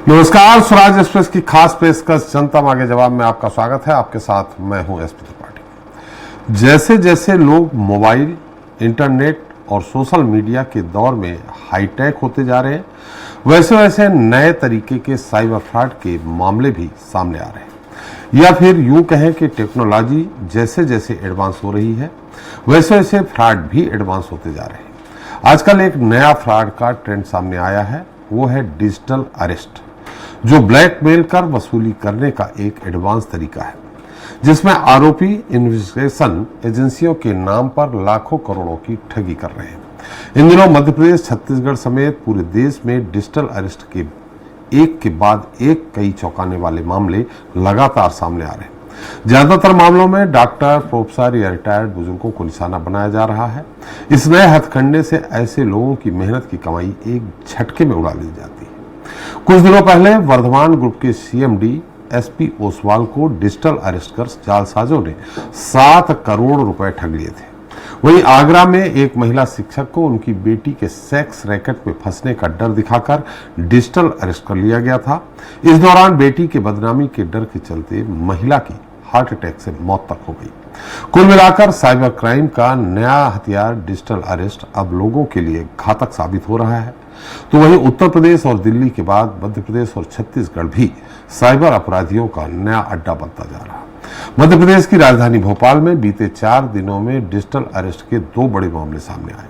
नमस्कार, स्वराज एक्सप्रेस की खास पेशकश जनता मांगे जवाब में आपका स्वागत है। आपके साथ मैं हूं एसपी त्रिपाठी। जैसे जैसे लोग मोबाइल, इंटरनेट और सोशल मीडिया के दौर में हाईटेक होते जा रहे हैं, वैसे वैसे नए तरीके के साइबर फ्रॉड के मामले भी सामने आ रहे हैं। या फिर यूं कहें कि टेक्नोलॉजी जैसे जैसे एडवांस हो रही है, वैसे वैसे फ्रॉड भी एडवांस होते जा रहे हैं। आजकल एक नया फ्रॉड का ट्रेंड सामने आया है, वो है डिजिटल अरेस्ट, जो ब्लैकमेल कर वसूली करने का एक एडवांस तरीका है, जिसमें आरोपी इन्वेस्टिगेशन एजेंसियों के नाम पर लाखों करोड़ों की ठगी कर रहे हैं। इन दिनों मध्य प्रदेश, छत्तीसगढ़ समेत पूरे देश में डिजिटल अरेस्ट के एक के बाद एक कई चौंकाने वाले मामले लगातार सामने आ रहे हैं। ज्यादातर मामलों में डॉक्टर, प्रोफेसर या रिटायर्ड बुजुर्गों को निशाना बनाया जा रहा है। इस नए हथकंडे से ऐसे लोगों की मेहनत की कमाई एक झटके में उड़ा ली जाती है। कुछ दिनों पहले वर्धमान ग्रुप के सीएमडी एसपी ओसवाल को डिजिटल अरेस्ट कर जालसाजों ने 7 करोड़ रुपए ठग लिए थे। वहीं आगरा में एक महिला शिक्षक को उनकी बेटी के सेक्स रैकेट में फंसने का डर दिखाकर डिजिटल अरेस्ट कर लिया गया था। इस दौरान बेटी के बदनामी के डर के चलते महिला की हार्ट अटैक से मौत तक हो गई। कुल मिलाकर साइबर क्राइम का नया हथियार डिजिटल अरेस्ट अब लोगों के लिए घातक साबित हो रहा है। तो वहीं उत्तर प्रदेश और दिल्ली के बाद मध्य प्रदेश और छत्तीसगढ़ भी साइबर अपराधियों का नया अड्डा बनता जा रहा है। मध्य प्रदेश की राजधानी भोपाल में बीते 4 दिनों में डिजिटल अरेस्ट के 2 बड़े मामले सामने आए।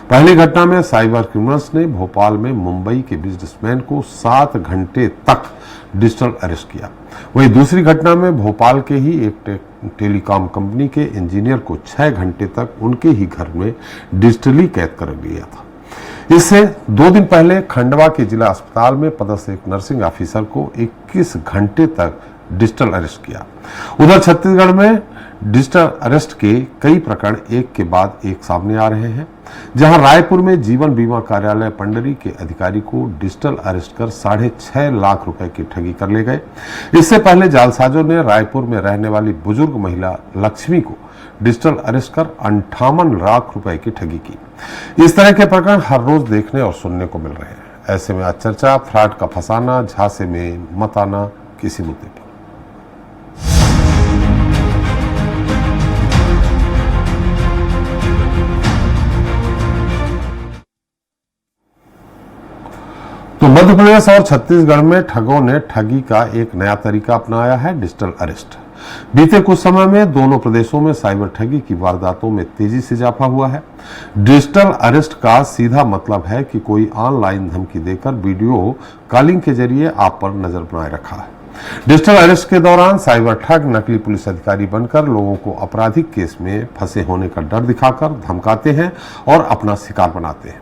पहली घटना में साइबर क्रिमिनल्स ने भोपाल में मुंबई के बिजनेसमैन को 7 घंटे तक डिजिटल अरेस्ट किया। वहीं दूसरी घटना में भोपाल के ही एक टेलीकॉम कंपनी के इंजीनियर को 6 घंटे तक उनके ही घर में डिजिटली कैद कर लिया था। इससे 2 दिन पहले खंडवा के जिला अस्पताल में पदस्थ एक नर्सिंग ऑफिसर को 21 घंटे तक डिजिटल अरेस्ट किया। उधर छत्तीसगढ़ में डिजिटल अरेस्ट के कई प्रकरण एक के बाद एक सामने आ रहे हैं, जहां रायपुर में जीवन बीमा कार्यालय पंडरी के अधिकारी को डिजिटल अरेस्ट कर 6.5 लाख रुपए की ठगी कर ले गए। इससे पहले जालसाजों ने रायपुर में रहने वाली बुजुर्ग महिला लक्ष्मी को डिजिटल अरेस्ट कर 58 लाख रुपए की ठगी की। इस तरह के प्रकरण हर रोज देखने और सुनने को मिल रहे हैं। ऐसे में आज चर्चा फ्रॉड का फंसाना, झांसे में मत आना किसी मुद्दे पर। तो मध्य प्रदेश और छत्तीसगढ़ में ठगों ने ठगी का एक नया तरीका अपनाया है, डिजिटल अरेस्ट। बीते कुछ समय में दोनों प्रदेशों में साइबर ठगी की वारदातों में तेजी से इजाफा हुआ है। डिजिटल अरेस्ट का सीधा मतलब है कि कोई ऑनलाइन धमकी देकर वीडियो कॉलिंग के जरिए आप पर नजर बनाए रखा है। डिजिटल अरेस्ट के दौरान साइबर ठग नकली पुलिस अधिकारी बनकर लोगों को आपराधिक केस में फंसे होने का डर दिखाकर धमकाते हैं और अपना शिकार बनाते हैं।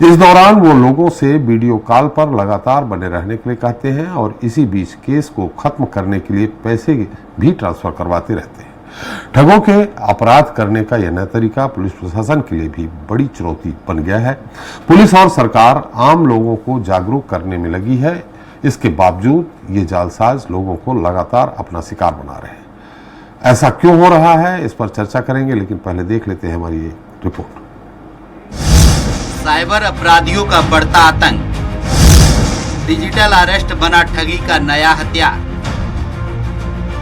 इस दौरान वो लोगों से वीडियो कॉल पर लगातार बने रहने के लिए कहते हैं और इसी बीच केस को खत्म करने के लिए पैसे भी ट्रांसफर करवाते रहते हैं। ठगों के अपराध करने का यह नया तरीका पुलिस प्रशासन के लिए भी बड़ी चुनौती बन गया है। पुलिस और सरकार आम लोगों को जागरूक करने में लगी है, इसके बावजूद ये जालसाज लोगों को लगातार अपना शिकार बना रहे हैं। ऐसा क्यों हो रहा है, इस पर चर्चा करेंगे, लेकिन पहले देख लेते हैं हमारी ये रिपोर्ट। साइबर अपराधियों का बढ़ता आतंक, डिजिटल अरेस्ट बना ठगी का नया हथियार।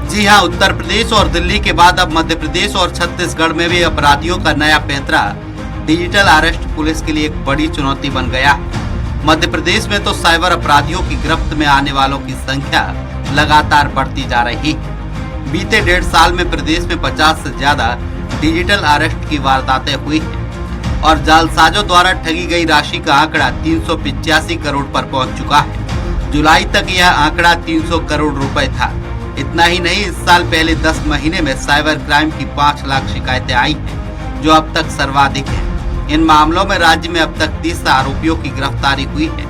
जी हां, उत्तर प्रदेश और दिल्ली के बाद अब मध्य प्रदेश और छत्तीसगढ़ में भी अपराधियों का नया पैंतरा डिजिटल अरेस्ट पुलिस के लिए एक बड़ी चुनौती बन गया है। मध्य प्रदेश में तो साइबर अपराधियों की गिरफ्त में आने वालों की संख्या लगातार बढ़ती जा रही है। बीते 1.5 साल में प्रदेश में 50 से ज्यादा डिजिटल अरेस्ट की वारदातें हुई है और जालसाजों द्वारा ठगी गई राशि का आंकड़ा 385 करोड़ पर पहुंच चुका है। जुलाई तक यह आंकड़ा 300 करोड़ रुपए था। इतना ही नहीं, इस साल पहले 10 महीने में साइबर क्राइम की 5 लाख शिकायतें आई हैं, जो अब तक सर्वाधिक है। इन मामलों में राज्य में अब तक 30 आरोपियों की गिरफ्तारी हुई है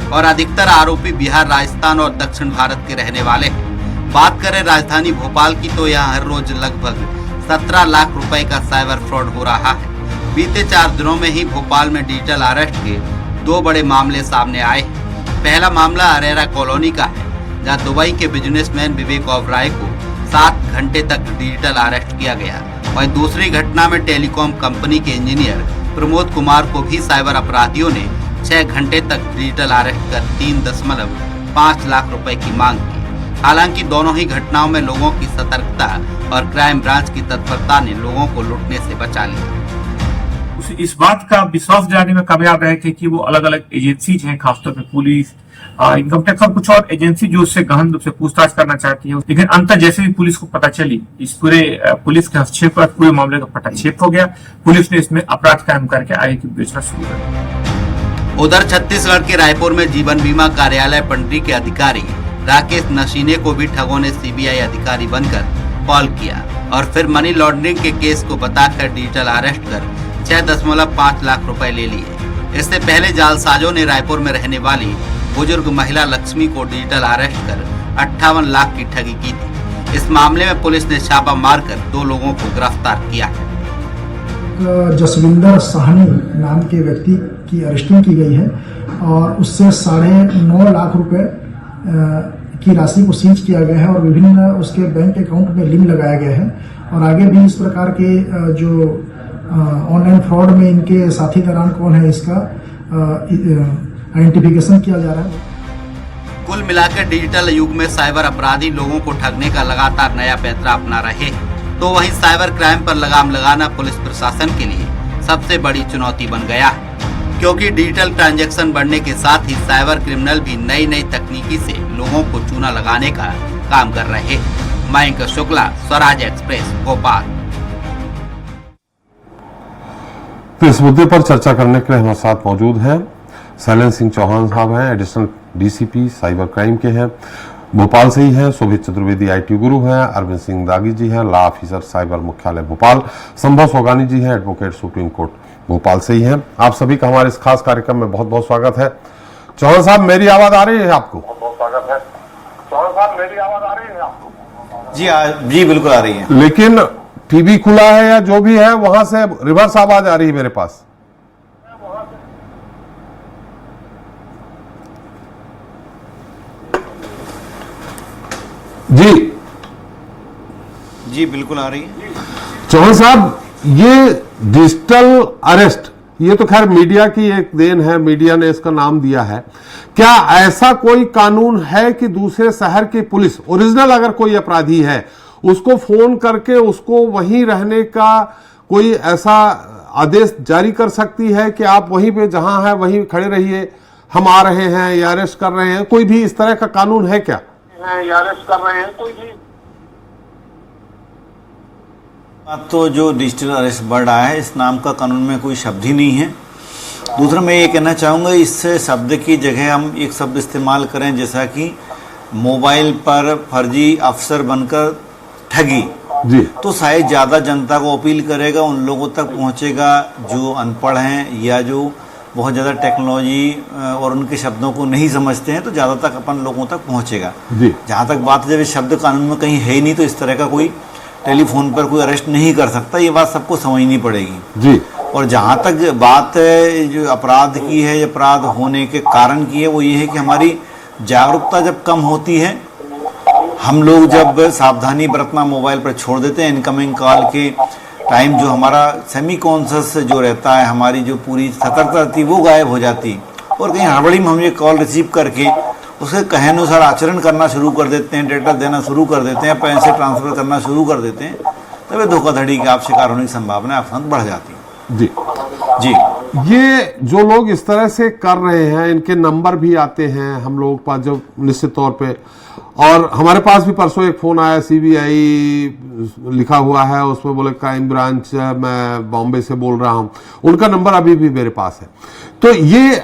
और अधिकतर आरोपी बिहार, राजस्थान और दक्षिण भारत के रहने वाले हैं। बात करें राजधानी भोपाल की, तो यहाँ हर रोज लगभग 17 लाख रुपए का साइबर फ्रॉड हो रहा है। बीते 4 दिनों में ही भोपाल में डिजिटल अरेस्ट के 2 बड़े मामले सामने आए हैं। पहला मामला अरेरा कॉलोनी का है, जहां दुबई के बिजनेसमैन विवेक ओबराय को 7 घंटे तक डिजिटल अरेस्ट किया गया। वहीं दूसरी घटना में टेलीकॉम कंपनी के इंजीनियर प्रमोद कुमार को भी साइबर अपराधियों ने 6 घंटे तक डिजिटल अरेस्ट कर 5 लाख रुपए की मांग की। हालांकि दोनों ही घटनाओं में लोगों की सतर्कता और क्राइम ब्रांच की तत्परता ने लोगों को लूटने से बचा लिया। इस बात का विश्वास दिलाने में कामयाब रहे थे कि वो अलग अलग एजेंसीज हैं, खासतौर पे पुलिस, इनकम टैक्स और कुछ और एजेंसी जो उससे गहन रूप से पूछताछ करना चाहती है। लेकिन अंत जैसे भी पुलिस को पता चली, इस पूरे पुलिस के हस्तक्षेप पर पूरे मामले का पटाक्षेप हो गया। पुलिस ने इसमें अपराध कायम करके आगे की विवेचना शुरू कर दी। उधर छत्तीसगढ़ के रायपुर में जीवन बीमा कार्यालय पंडरी के अधिकारी राकेश नशीने को भी ठगों ने सीबीआई अधिकारी बनकर कॉल किया और फिर मनी लॉन्ड्रिंग के केस को बताकर डिजिटल अरेस्ट कर 6.5 लाख रुपए ले लिए। इससे पहले जालसाजों ने रायपुर में रहने वाली बुजुर्ग महिला लक्ष्मी को डिजिटल अरेस्ट कर 58 लाख की ठगी की थी। इस मामले में पुलिस ने छापा मारकर 2 लोगों को गिरफ्तार किया है। जसविंदर साहनी नाम के व्यक्ति की अरेस्टिंग की गई है और उससे 9.5 लाख रुपए की राशि को सीज किया गया है और विभिन्न उसके बैंक अकाउंट में लिंक लगाया गया है। और आगे भी इस प्रकार के जो ऑनलाइन फ्रॉड में इनके साथी दरान कौन है, इसका आइडेंटिफिकेशन किया जा रहा है। कुल मिलाकर डिजिटल युग में साइबर अपराधी लोगों को ठगने का लगातार नया पैंतरा अपना रहे, तो वहीं साइबर क्राइम पर लगाम लगाना पुलिस प्रशासन के लिए सबसे बड़ी चुनौती बन गया है, क्योंकि डिजिटल ट्रांजैक्शन बढ़ने के साथ ही साइबर क्रिमिनल भी नई नई तकनीकी से लोगों को चूना लगाने का काम कर रहे हैं। मयंक शुक्ला, स्वराज एक्सप्रेस, भोपाल। तो इस मुद्दे पर चर्चा करने के लिए हमारे साथ मौजूद हैं शैलेंद्र सिंह चौहान साहब हैं, एडिशनल डीसीपी साइबर क्राइम के हैं, भोपाल से ही हैं। शोभित चतुर्वेदी आईटी गुरु हैं। अरविंद सिंह दागी जी हैं, लॉ ऑफिसर साइबर मुख्यालय भोपाल। संभव सोगानी जी हैं, एडवोकेट सुप्रीम कोर्ट भोपाल से ही हैं। आप सभी का हमारे इस खास कार्यक्रम में बहुत बहुत स्वागत है। चौहान साहब, मेरी आवाज आ रही है आपको? बहुत बहुत स्वागत है। चौहान साहब, मेरी आवाज आ रही है आपको? जी बिल्कुल आ रही है। लेकिन टीवी खुला है या जो भी है, वहां से रिवर्स आवाज आ रही है मेरे पास। जी बिल्कुल आ रही है। चौहान साहब, ये डिजिटल अरेस्ट, ये तो खैर मीडिया की एक देन है, मीडिया ने इसका नाम दिया है। क्या ऐसा कोई कानून है कि दूसरे शहर की पुलिस, ओरिजिनल अगर कोई अपराधी है, उसको फोन करके उसको वहीं रहने का कोई ऐसा आदेश जारी कर सकती है कि आप वहीं पे जहां है वहीं खड़े रहिए, हम आ रहे हैं या अरेस्ट कर रहे हैं? कोई भी इस तरह का कानून है क्या? अरेस्ट कर रहे हैं कोई भी? तो जो डिजिटल अरेस्ट बढ़ रहा है, इस नाम का कानून में कोई शब्द ही नहीं है। दूसरा मैं ये कहना चाहूँगा, इस शब्द की जगह हम एक शब्द इस्तेमाल करें जैसा कि मोबाइल पर फर्जी अफसर बनकर ठगी, जी, तो शायद ज़्यादा जनता को अपील करेगा, उन लोगों तक पहुँचेगा जो अनपढ़ हैं या जो बहुत ज़्यादा टेक्नोलॉजी और उनके शब्दों को नहीं समझते हैं, तो ज़्यादा तक अपन लोगों तक पहुँचेगा। जहाँ तक बात है, जब इस शब्द कानून में कहीं है ही नहीं, तो इस तरह का कोई टेलीफोन पर कोई अरेस्ट नहीं कर सकता। ये बात सबको समझनी पड़ेगी जी। और जहाँ तक बात है जो अपराध की है, अपराध होने के कारण की है, वो ये है कि हमारी जागरूकता जब कम होती है, हम लोग जब सावधानी बरतना मोबाइल पर छोड़ देते हैं, इनकमिंग कॉल के टाइम जो हमारा सेमी कॉन्शियस जो रहता है, हमारी जो पूरी सतर्कता रहती है वो गायब हो जाती, और कहीं हड़बड़ी में हम ये कॉल रिसीव करके उसके कहे अनुसार आचरण करना शुरू कर देते हैं, डेटा देना शुरू कर देते हैं, पैसे ट्रांसफर करना शुरू कर देते हैं, तब धोखाधड़ी के आप शिकार होने की संभावना अक्सर बढ़ जाती है। जी जी, ये जो लोग इस तरह से कर रहे हैं, इनके नंबर भी आते हैं हम लोग पास जो निश्चित तौर पे, और हमारे पास भी परसों एक फोन आया, सीबीआई लिखा हुआ है, उसमें बोले क्राइम ब्रांच, मैं बॉम्बे से बोल रहा हूं, उनका नंबर अभी भी मेरे पास है। तो ये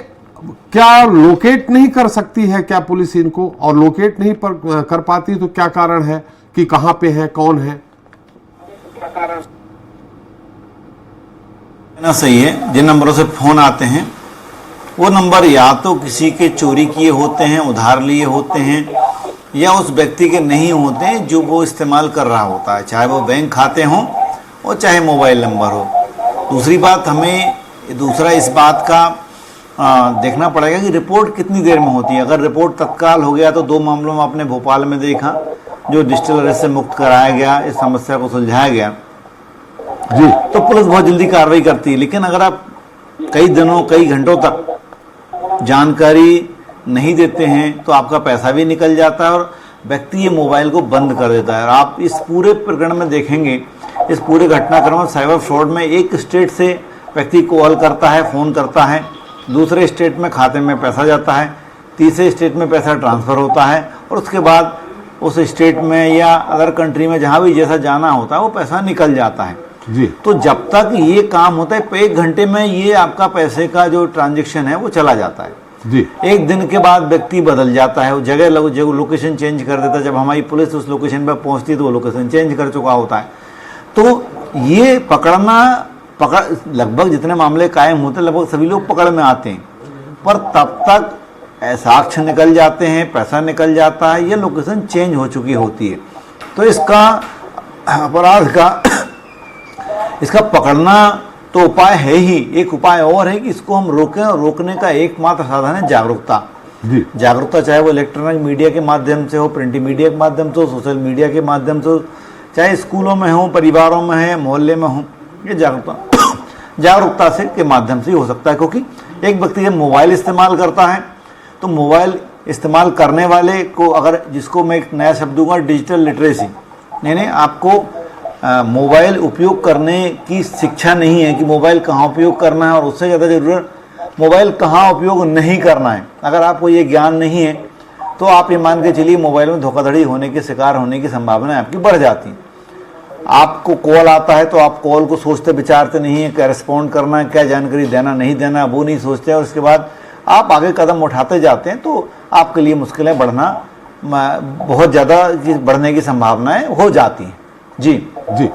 क्या लोकेट नहीं कर सकती है क्या पुलिस इनको? और लोकेट नहीं कर पाती तो क्या कारण है कि कहां पे है, कौन है? ना सही है, जिन नंबरों से फोन आते हैं वो नंबर या तो किसी के चोरी किए होते हैं, उधार लिए होते हैं, या उस व्यक्ति के नहीं होते हैं जो वो इस्तेमाल कर रहा होता है, चाहे वो बैंक खाते हों और चाहे मोबाइल नंबर हो। दूसरी बात, हमें दूसरा इस बात का देखना पड़ेगा कि रिपोर्ट कितनी देर में होती है। अगर रिपोर्ट तत्काल हो गया तो 2 मामलों में आपने भोपाल में देखा, जो डिजिटल अरेस्ट से मुक्त कराया गया, इस समस्या को सुलझाया गया जी, तो पुलिस बहुत जल्दी कार्रवाई करती है। लेकिन अगर आप कई दिनों, कई घंटों तक जानकारी नहीं देते हैं तो आपका पैसा भी निकल जाता है और व्यक्ति ये मोबाइल को बंद कर देता है। और आप इस पूरे प्रकरण में देखेंगे, इस पूरे घटनाक्रम में साइबर फ्रॉड में एक स्टेट से व्यक्ति कॉल करता है, फ़ोन करता है, दूसरे स्टेट में खाते में पैसा जाता है, तीसरे स्टेट में पैसा ट्रांसफ़र होता है और उसके बाद उस स्टेट में या अदर कंट्री में जहाँ भी जैसा जाना होता है वो पैसा निकल जाता है जी। तो जब तक ये काम होता है 1 घंटे में ये आपका पैसे का जो ट्रांजेक्शन है वो चला जाता है जी। 1 दिन के बाद व्यक्ति बदल जाता है, वो जगह लोकेशन चेंज कर देता है। जब हमारी पुलिस उस लोकेशन पर पहुंचती है तो वो लोकेशन चेंज कर चुका होता है। तो ये पकड़ लगभग जितने मामले कायम होते हैं लगभग सभी लोग पकड़ में आते हैं, पर तब तक साक्ष्य निकल जाते हैं, पैसा निकल जाता है, ये लोकेशन चेंज हो चुकी होती है। तो इसका अपराध का इसका पकड़ना तो उपाय है ही, एक उपाय और है कि इसको हम रोकें, और रोकने का एकमात्र साधन है जागरूकता। जी। जागरूकता चाहे वो इलेक्ट्रॉनिक मीडिया के माध्यम से हो, प्रिंट मीडिया के माध्यम से हो, सोशल मीडिया के माध्यम से हो, चाहे स्कूलों में हो, परिवारों में है, मोहल्ले में हो, ये जागरूकता से के माध्यम से ही हो सकता है। क्योंकि एक व्यक्ति जब मोबाइल इस्तेमाल करता है तो मोबाइल इस्तेमाल करने वाले को, अगर जिसको मैं एक नया शब्द दूंगा डिजिटल लिटरेसी, यानी आपको मोबाइल उपयोग करने की शिक्षा नहीं है कि मोबाइल कहाँ उपयोग करना है, और उससे ज़्यादा ज़रूरत मोबाइल कहाँ उपयोग नहीं करना है। अगर आपको ये ज्ञान नहीं है तो आप ये मान के चलिए मोबाइल में धोखाधड़ी होने के शिकार होने की संभावना आपकी बढ़ जाती है। आपको कॉल आता है तो आप कॉल को सोचते विचारते नहीं है, क्या रिस्पॉन्ड करना है, क्या जानकारी देना नहीं देना, वो नहीं सोचते, और उसके बाद आप आगे कदम उठाते जाते हैं तो आपके लिए मुश्किलें बढ़ना बहुत ज़्यादा बढ़ने की संभावनाएं हो जाती हैं। जी जी।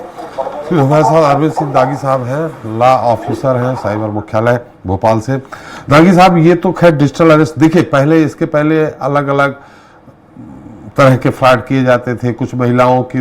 फिर हमारे साथ अरविंद सिंह दागी साहब हैं, लॉ ऑफिसर हैं साइबर मुख्यालय भोपाल से। दागी साहब, ये तो खैर डिजिटल अरेस्ट, देखिए पहले इसके पहले अलग अलग तरह के फ्रॉड किए जाते थे, कुछ महिलाओं की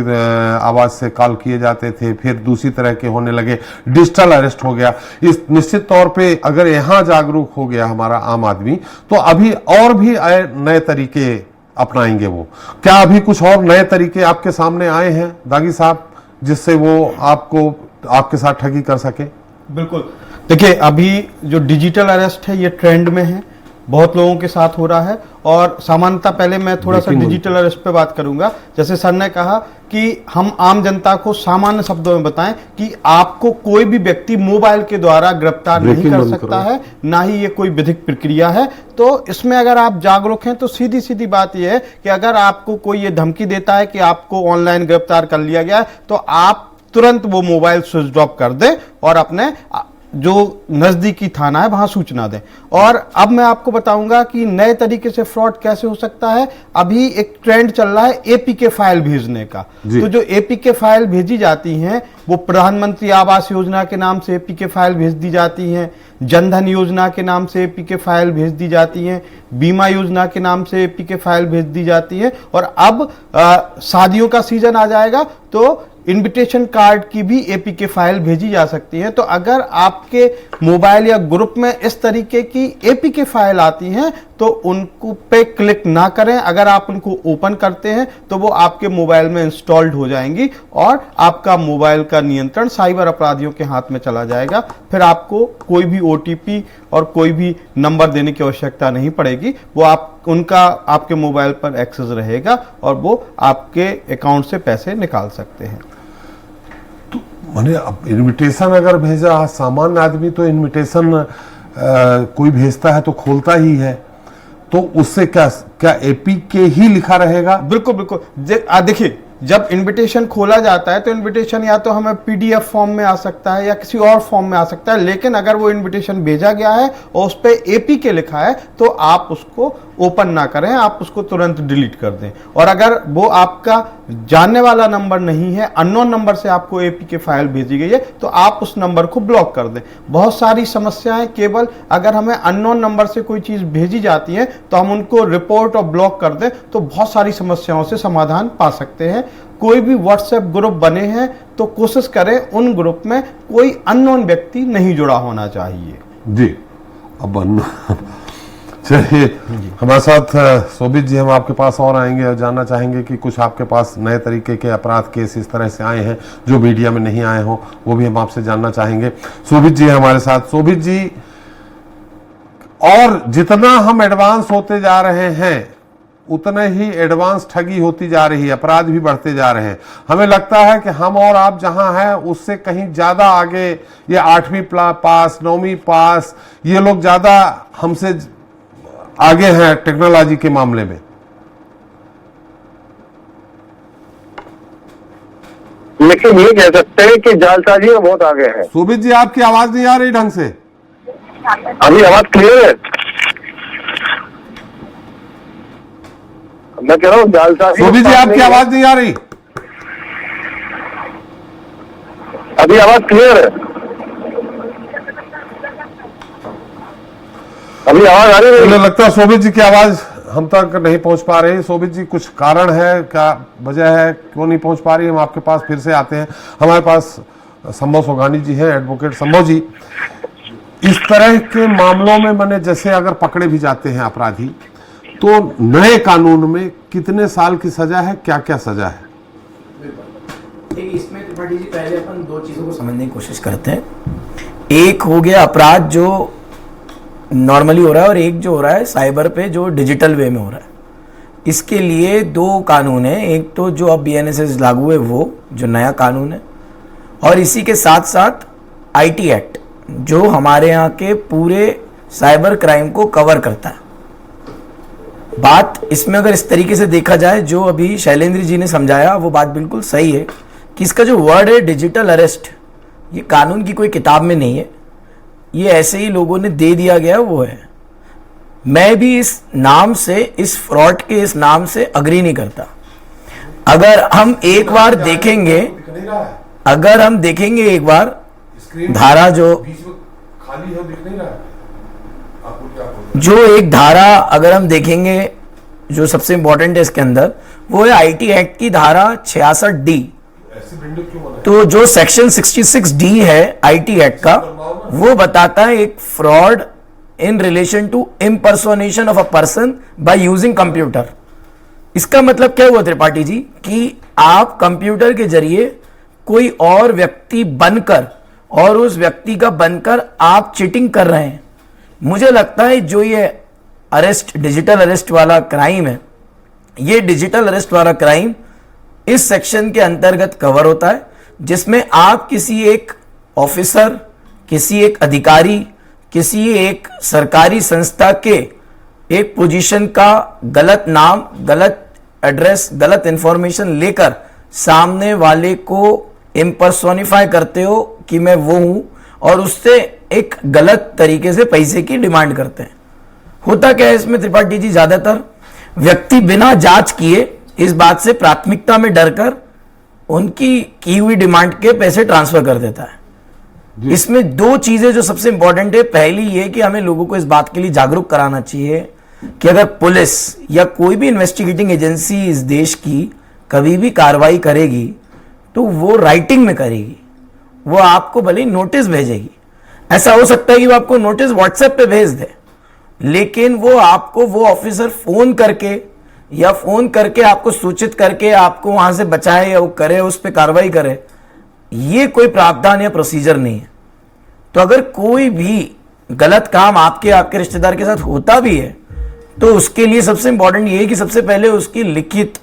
आवाज से कॉल किए जाते थे, फिर दूसरी तरह के होने लगे, डिजिटल अरेस्ट हो गया। इस निश्चित तौर पे अगर यहाँ जागरूक हो गया हमारा आम आदमी तो अभी और भी नए तरीके अपनाएंगे वो। क्या अभी कुछ और नए तरीके आपके सामने आए हैं दागी साहब जिससे वो आपके साथ ठगी कर सके? बिल्कुल, देखिए अभी जो डिजिटल अरेस्ट है ये ट्रेंड में है, बहुत लोगों के साथ हो रहा है। और सामान्यतः पहले मैं थोड़ा सा डिजिटल अरेस्ट पे बात करूंगा। जैसे सर ने कहा कि हम आम जनता को सामान्य शब्दों में बताएं कि आपको कोई भी व्यक्ति मोबाइल के द्वारा गिरफ्तार नहीं कर सकता है, ना ही ये कोई विधिक प्रक्रिया है। तो इसमें अगर आप जागरूक हैं तो सीधी सीधी बात यह है कि अगर आपको कोई ये धमकी देता है कि आपको ऑनलाइन गिरफ्तार कर लिया गया है तो आप तुरंत वो मोबाइल स्विच ऑफ कर दें और अपने जो नजदीकी थाना है वहां सूचना दें। और अब मैं आपको बताऊंगा कि नए तरीके से फ्रॉड कैसे हो सकता है। अभी एक ट्रेंड चल रहा है एपीके फाइल भेजने का। तो जो एपीके फाइल भेजी जाती हैं वो प्रधानमंत्री आवास योजना के नाम से एपीके फाइल भेज दी जाती हैं, जनधन योजना के नाम से एपीके फाइल भेज दी जाती हैं, बीमा योजना के नाम से एपीके फाइल भेज दी जाती है। और अब शादियों का सीजन आ जाएगा तो इनविटेशन कार्ड की भी एपीके फाइल भेजी जा सकती है। तो अगर आपके मोबाइल या ग्रुप में इस तरीके की एपीके फाइल आती हैं तो उनको पे क्लिक ना करें। अगर आप उनको ओपन करते हैं तो वो आपके मोबाइल में इंस्टॉल्ड हो जाएंगी और आपका मोबाइल का नियंत्रण साइबर अपराधियों के हाथ में चला जाएगा। फिर आपको कोई भी ओटीपी और कोई भी नंबर देने की आवश्यकता नहीं पड़ेगी, वो उनका आपके मोबाइल पर एक्सेस रहेगा और वो आपके अकाउंट से पैसे निकाल सकते हैं। तो मैंने इनविटेशन अगर भेजा, सामान्य आदमी तो इनविटेशन कोई भेजता है तो खोलता ही है, तो उससे क्या एपीके ही लिखा रहेगा? बिल्कुल बिल्कुल। देखिए जब इनविटेशन खोला जाता है तो इनविटेशन या तो हमें पीडीएफ फॉर्म में आ सकता है या किसी और फॉर्म में आ सकता है, लेकिन अगर वो इनविटेशन भेजा गया है और उस पर एपीके लिखा है तो आप उसको ओपन ना करें, आप उसको तुरंत डिलीट कर दें। और अगर वो आपका जानने वाला नंबर नहीं है, अननोन नंबर से आपको एपीके फाइल भेजी गई है तो आप उस नंबर को ब्लॉक कर दें। बहुत सारी समस्याएं केवल अगर हमें अननोन नंबर से कोई चीज भेजी जाती है तो हम उनको रिपोर्ट और ब्लॉक कर दें तो बहुत सारी समस्याओं से समाधान पा सकते हैं। कोई भी व्हाट्सएप ग्रुप बने हैं तो कोशिश करें उन ग्रुप में कोई अननोन व्यक्ति नहीं जुड़ा होना चाहिए। जी। अब चलिए हमारे साथ शोभित जी, हम आपके पास और आएंगे और जानना चाहेंगे कि कुछ आपके पास नए तरीके के अपराध केस इस तरह से आए हैं जो मीडिया में नहीं आए हो, वो भी हम आपसे जानना चाहेंगे। शोभित जी हमारे साथ। शोभित जी, और जितना हम एडवांस होते जा रहे हैं उतने ही एडवांस ठगी होती जा रही है, अपराध भी बढ़ते जा रहे हैं। हमें लगता है कि हम और आप जहां हैं उससे कहीं ज्यादा आगे ये 8वीं पास 9वीं पास ये लोग ज्यादा हमसे आगे हैं टेक्नोलॉजी के मामले में। लेकिन ये कह सकते हैं कि जालसाजी में बहुत आगे है। शोभित जी आपकी आवाज नहीं आ रही ढंग से। अभी आवाज क्लियर है? मैं कह रहा हूँ जालसाजी। शोभित जी आपकी आवाज नहीं आ रही। अभी आवाज क्लियर है? अभी आवाज आ रही है? मुझे लगता है शोभित जी की आवाज हम तक नहीं पहुंच पा रही। शोभित जी कुछ कारण है, क्या वजह है, क्यों नहीं पहुंच पा रही? हम आपके पास फिर से आते हैं। हमारे पास संभव सोगानी जी हैं, एडवोकेट संभव जी। इस तरह के मामलों में मैंने जैसे अगर पकड़े भी जाते हैं अपराधी तो नए कानून में कितने साल की सजा है, क्या क्या सजा है? इसमें त्रिपाठी जी पहले अपन दो चीजों को समझने की कोशिश करते हैं। एक हो गया अपराध जो नॉर्मली हो रहा है और एक जो हो रहा है साइबर पे जो डिजिटल वे में हो रहा है। इसके लिए दो कानून है, एक तो जो अब BNSS लागू है वो जो नया कानून है, और इसी के साथ साथ IT एक्ट जो हमारे यहाँ के पूरे साइबर क्राइम को कवर करता है। बात इसमें अगर इस तरीके से देखा जाए जो अभी शैलेंद्र जी ने समझाया वो बात बिल्कुल सही है कि इसका जो वर्ड है डिजिटल अरेस्ट, ये कानून की कोई किताब में नहीं है, ये ऐसे ही लोगों ने दे दिया गया वो है। मैं भी इस नाम से, इस फ्रॉड के इस नाम से अग्री नहीं करता। अगर हम एक बार देखेंगे, अगर हम देखेंगे एक बार धारा जो खाली है, दिख नहीं रहा है जो एक धारा अगर हम देखेंगे जो सबसे इंपॉर्टेंट है इसके अंदर वो है IT एक्ट की धारा 66D। तो जो सेक्शन 66D है IT एक्ट का वो बताता है एक fraud in relation to impersonation of a person by using computer. इसका मतलब क्या हुआ त्रिपाठी जी कि आप कंप्यूटर के जरिए कोई और व्यक्ति बनकर और उस व्यक्ति का बनकर आप चीटिंग कर रहे हैं। मुझे लगता है जो ये अरेस्ट, डिजिटल अरेस्ट वाला क्राइम है, ये डिजिटल अरेस्ट वाला क्राइम इस सेक्शन के अंतर्गत कवर होता है, जिसमें आप किसी एक ऑफिसर, किसी एक अधिकारी, किसी एक सरकारी संस्था के एक पोजीशन का गलत नाम, गलत एड्रेस, गलत इंफॉर्मेशन लेकर सामने वाले को इम्पर्सोनिफाई करते हो कि मैं वो हूं और उससे एक गलत तरीके से पैसे की डिमांड करते हैं। होता क्या है इसमें त्रिपाठी जी, ज्यादातर व्यक्ति बिना जांच किए इस बात से प्राथमिकता में डरकर उनकी की हुई डिमांड के पैसे ट्रांसफर कर देता है। इसमें दो चीजें जो सबसे इंपॉर्टेंट है, पहली ये कि हमें लोगों को इस बात के लिए जागरूक कराना चाहिए कि अगर पुलिस या कोई भी इन्वेस्टिगेटिंग एजेंसी इस देश की कभी भी कार्रवाई करेगी तो वो राइटिंग में करेगी। वो आपको भले ही नोटिस भेजेगी, ऐसा हो सकता है कि वो आपको नोटिस व्हाट्सएप पे भेज दे, लेकिन वो आपको, वो ऑफिसर फोन करके या फोन करके आपको सूचित करके आपको वहां से बचाए या वो करे, उस पर कार्रवाई करे, ये कोई प्रावधान या प्रोसीजर नहीं है। तो अगर कोई भी गलत काम आपके रिश्तेदार के साथ होता भी है तो उसके लिए सबसे इंपॉर्टेंट ये है कि सबसे पहले उसकी लिखित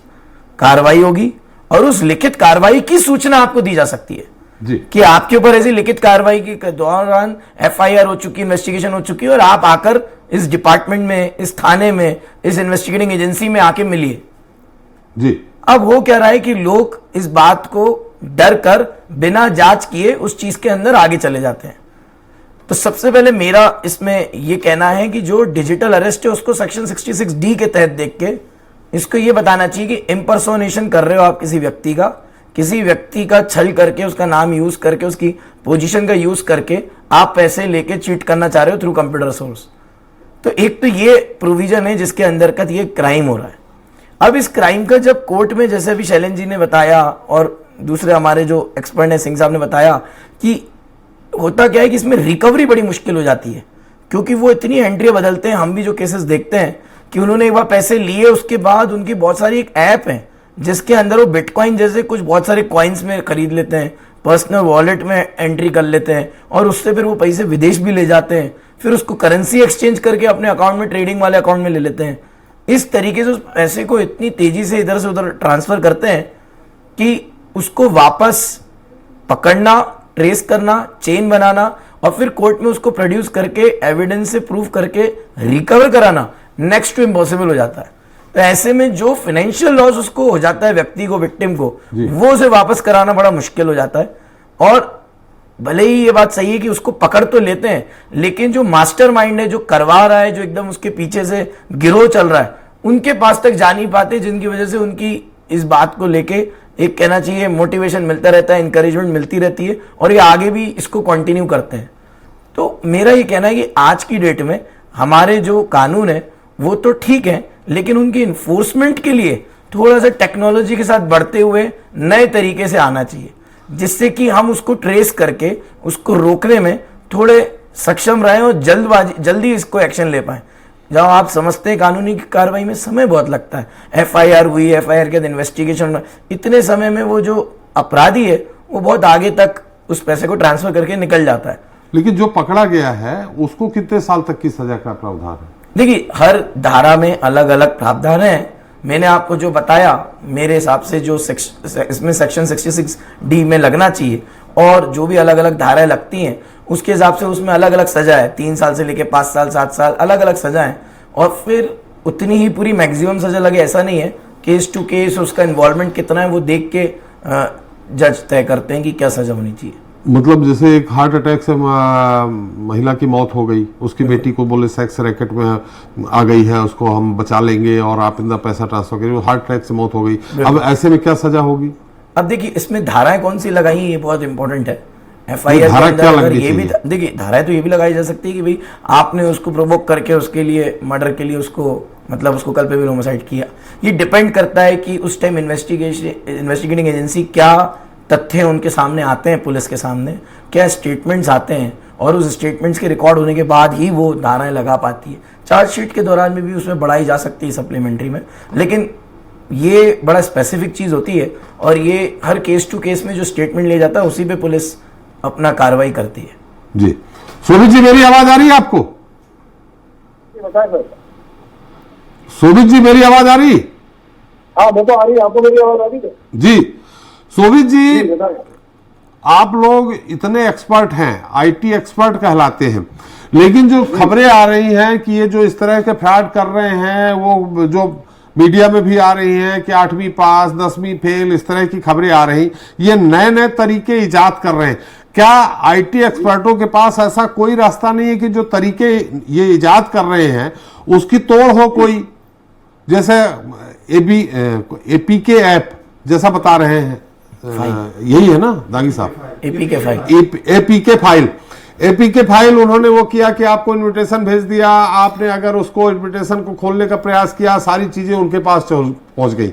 कार्रवाई होगी और उस लिखित कार्रवाई की सूचना आपको दी जा सकती है जी। कि आपके ऊपर ऐसी लिखित कार्रवाई के दौरान FIR हो चुकी, इन्वेस्टिगेशन हो चुकी है और आप आकर इस डिपार्टमेंट में, इस थाने में, इस इन्वेस्टिगेटिंग एजेंसी में आके मिलिए जी। अब हो क्या रहा है कि लोग इस बात को डर कर बिना जांच किए उस चीज के अंदर आगे चले जाते हैं। तो सबसे पहले मेरा इसमें यह कहना है कि जो डिजिटल अरेस्ट है उसको सेक्शन 66D के तहत देख के इसको यह बताना चाहिए कि इम्पर्सोनेशन कर रहे हो आप किसी व्यक्ति का छल करके, उसका नाम यूज करके, उसकी पोजीशन का यूज करके आप पैसे लेके चीट करना चाह रहे हो थ्रू कंप्यूटर सोर्स। तो एक तो ये प्रोविजन है जिसके अंतर्गत ये क्राइम हो रहा है। अब इस क्राइम का जब कोर्ट में, जैसे अभी शैलेंद्र जी ने बताया और दूसरे हमारे जो एक्सपर्ट है सिंह साहब ने बताया कि होता क्या है कि इसमें रिकवरी बड़ी मुश्किल हो जाती है, क्योंकि वो इतनी एंट्री बदलते हैं। हम भी जो केसेस देखते हैं कि उन्होंने एक बार पैसे लिए, उसके बाद उनकी बहुत सारी एक ऐप है जिसके अंदर वो बिटकॉइन जैसे कुछ बहुत सारे कॉइन्स में खरीद लेते हैं, पर्सनल वॉलेट में एंट्री कर लेते हैं और उससे फिर वो पैसे विदेश भी ले जाते हैं। फिर उसको करेंसी एक्सचेंज करके अपने अकाउंट में, ट्रेडिंग वाले अकाउंट में ले लेते हैं। इस तरीके से उस पैसे को इतनी तेजी से इधर से उधर ट्रांसफर करते हैं कि उसको वापस पकड़ना, ट्रेस करना, चेन बनाना और फिर कोर्ट में उसको प्रोड्यूस करके एविडेंस से प्रूव करके रिकवर कराना नेक्स्ट टू इम्पॉसिबल हो जाता है। तो ऐसे में जो फाइनेंशियल लॉस उसको हो जाता है व्यक्ति को, विक्टिम को, वो उसे वापस कराना बड़ा मुश्किल हो जाता है। और भले ही ये बात सही है कि उसको पकड़ तो लेते हैं, लेकिन जो मास्टरमाइंड है, जो करवा रहा है, जो एकदम उसके पीछे से गिरोह चल रहा है, उनके पास तक जा नहीं पाते, जिनकी वजह से उनकी इस बात को लेके एक कहना चाहिए मोटिवेशन मिलता रहता है, इंकरेजमेंट मिलती रहती है और ये आगे भी इसको कंटिन्यू करते हैं। तो मेरा ये कहना है कि आज की डेट में हमारे जो कानून है वो तो ठीक है, लेकिन उनकी इन्फोर्समेंट के लिए थोड़ा सा टेक्नोलॉजी के साथ बढ़ते हुए नए तरीके से आना चाहिए, जिससे कि हम उसको ट्रेस करके उसको रोकने में थोड़े सक्षम रहें और जल्दी इसको एक्शन ले पाएं। जब आप समझते हैं कानूनी कार्रवाई में समय बहुत लगता है, एफआईआर हुई, एफआईआर के बाद इन्वेस्टिगेशन, इतने समय में वो जो अपराधी है वो बहुत आगे तक उस पैसे को ट्रांसफर करके निकल जाता है। लेकिन जो पकड़ा गया है उसको कितने साल तक की सजा का प्रावधान है? देखिए, हर धारा में अलग अलग प्रावधान है। मैंने आपको जो बताया, मेरे हिसाब से जो इसमें सेक्शन 66D में लगना चाहिए और जो भी अलग अलग धाराएं लगती हैं उसके हिसाब से उसमें अलग अलग सजा है। 3 साल से लेके 5 साल, 7 साल, अलग अलग सजा है। और फिर उतनी ही पूरी मैक्सिमम सजा लगे ऐसा नहीं है। केस टू केस उसका इन्वॉल्वमेंट कितना है वो देख के जज तय करते हैं कि क्या सजा होनी चाहिए। मतलब जैसे एक हार्ट अटैक से महिला की मौत हो गई, उसकी बेटी को बोले सेक्स रैकेट में आ गई है, उसको हम बचा लेंगे और आप इतना पैसा ट्रांसफर करिए, हार्ट अटैक से मौत हो गई, अब ऐसे में क्या सजा होगी? अब देखिए, इसमें धाराएं कौन सी लगाई ये बहुत इंपॉर्टेंट है। एफआईआर धारा क्या लगनी ये भी चाहिए? देखिए, धाराएं तो ये भी लगाई जा सकती है कि भाई आपने उसको प्रोवोक करके उसके लिए मर्डर के लिए उसको मतलब उसको कल्पेबल होमिसाइड किया। ये डिपेंड करता है कि उस टाइम इन्वेस्टिगेटिंग एजेंसी क्या तथ्य उनके सामने आते हैं, पुलिस के सामने क्या स्टेटमेंट्स आते हैं और उस स्टेटमेंट्स के रिकॉर्ड होने के बाद ही वो धाराएं लगा पाती है। चार्जशीट के दौरान में भी उसमें बढ़ाई जा सकती है सप्लीमेंट्री में, लेकिन ये बड़ा स्पेसिफिक चीज़ होती है और ये हर केस टू केस में जो स्टेटमेंट ले जाता है उसी पे पुलिस अपना कार्रवाई करती है। जी शोभित जी, मेरी आवाज आ रही है आपको? शोभित जी, मेरी आवाज आ रही? हाँ, मैं तो आ रही है, आपको मेरी आवाज आ रही है? जी शोभित जी, आप लोग इतने एक्सपर्ट हैं, आईटी एक्सपर्ट कहलाते हैं, लेकिन जो खबरें आ रही हैं कि ये जो इस तरह के फ्रॉड कर रहे हैं, वो जो मीडिया में भी आ रही हैं कि 8वीं पास 10वीं फेल, इस तरह की खबरें आ रही, ये नए नए तरीके इजाद कर रहे हैं। क्या आईटी एक्सपर्टों के पास ऐसा कोई रास्ता नहीं है कि जो तरीके ये इजाद कर रहे हैं उसकी तोड़ हो कोई? जैसे एपीके ऐप जैसा बता रहे हैं, यही है ना दागी साहब? एपीके फाइल उन्होंने वो किया कि आपको इनविटेशन भेज दिया, आपने अगर उसको इनविटेशन को खोलने का प्रयास किया, सारी चीजें उनके पास पहुंच गई।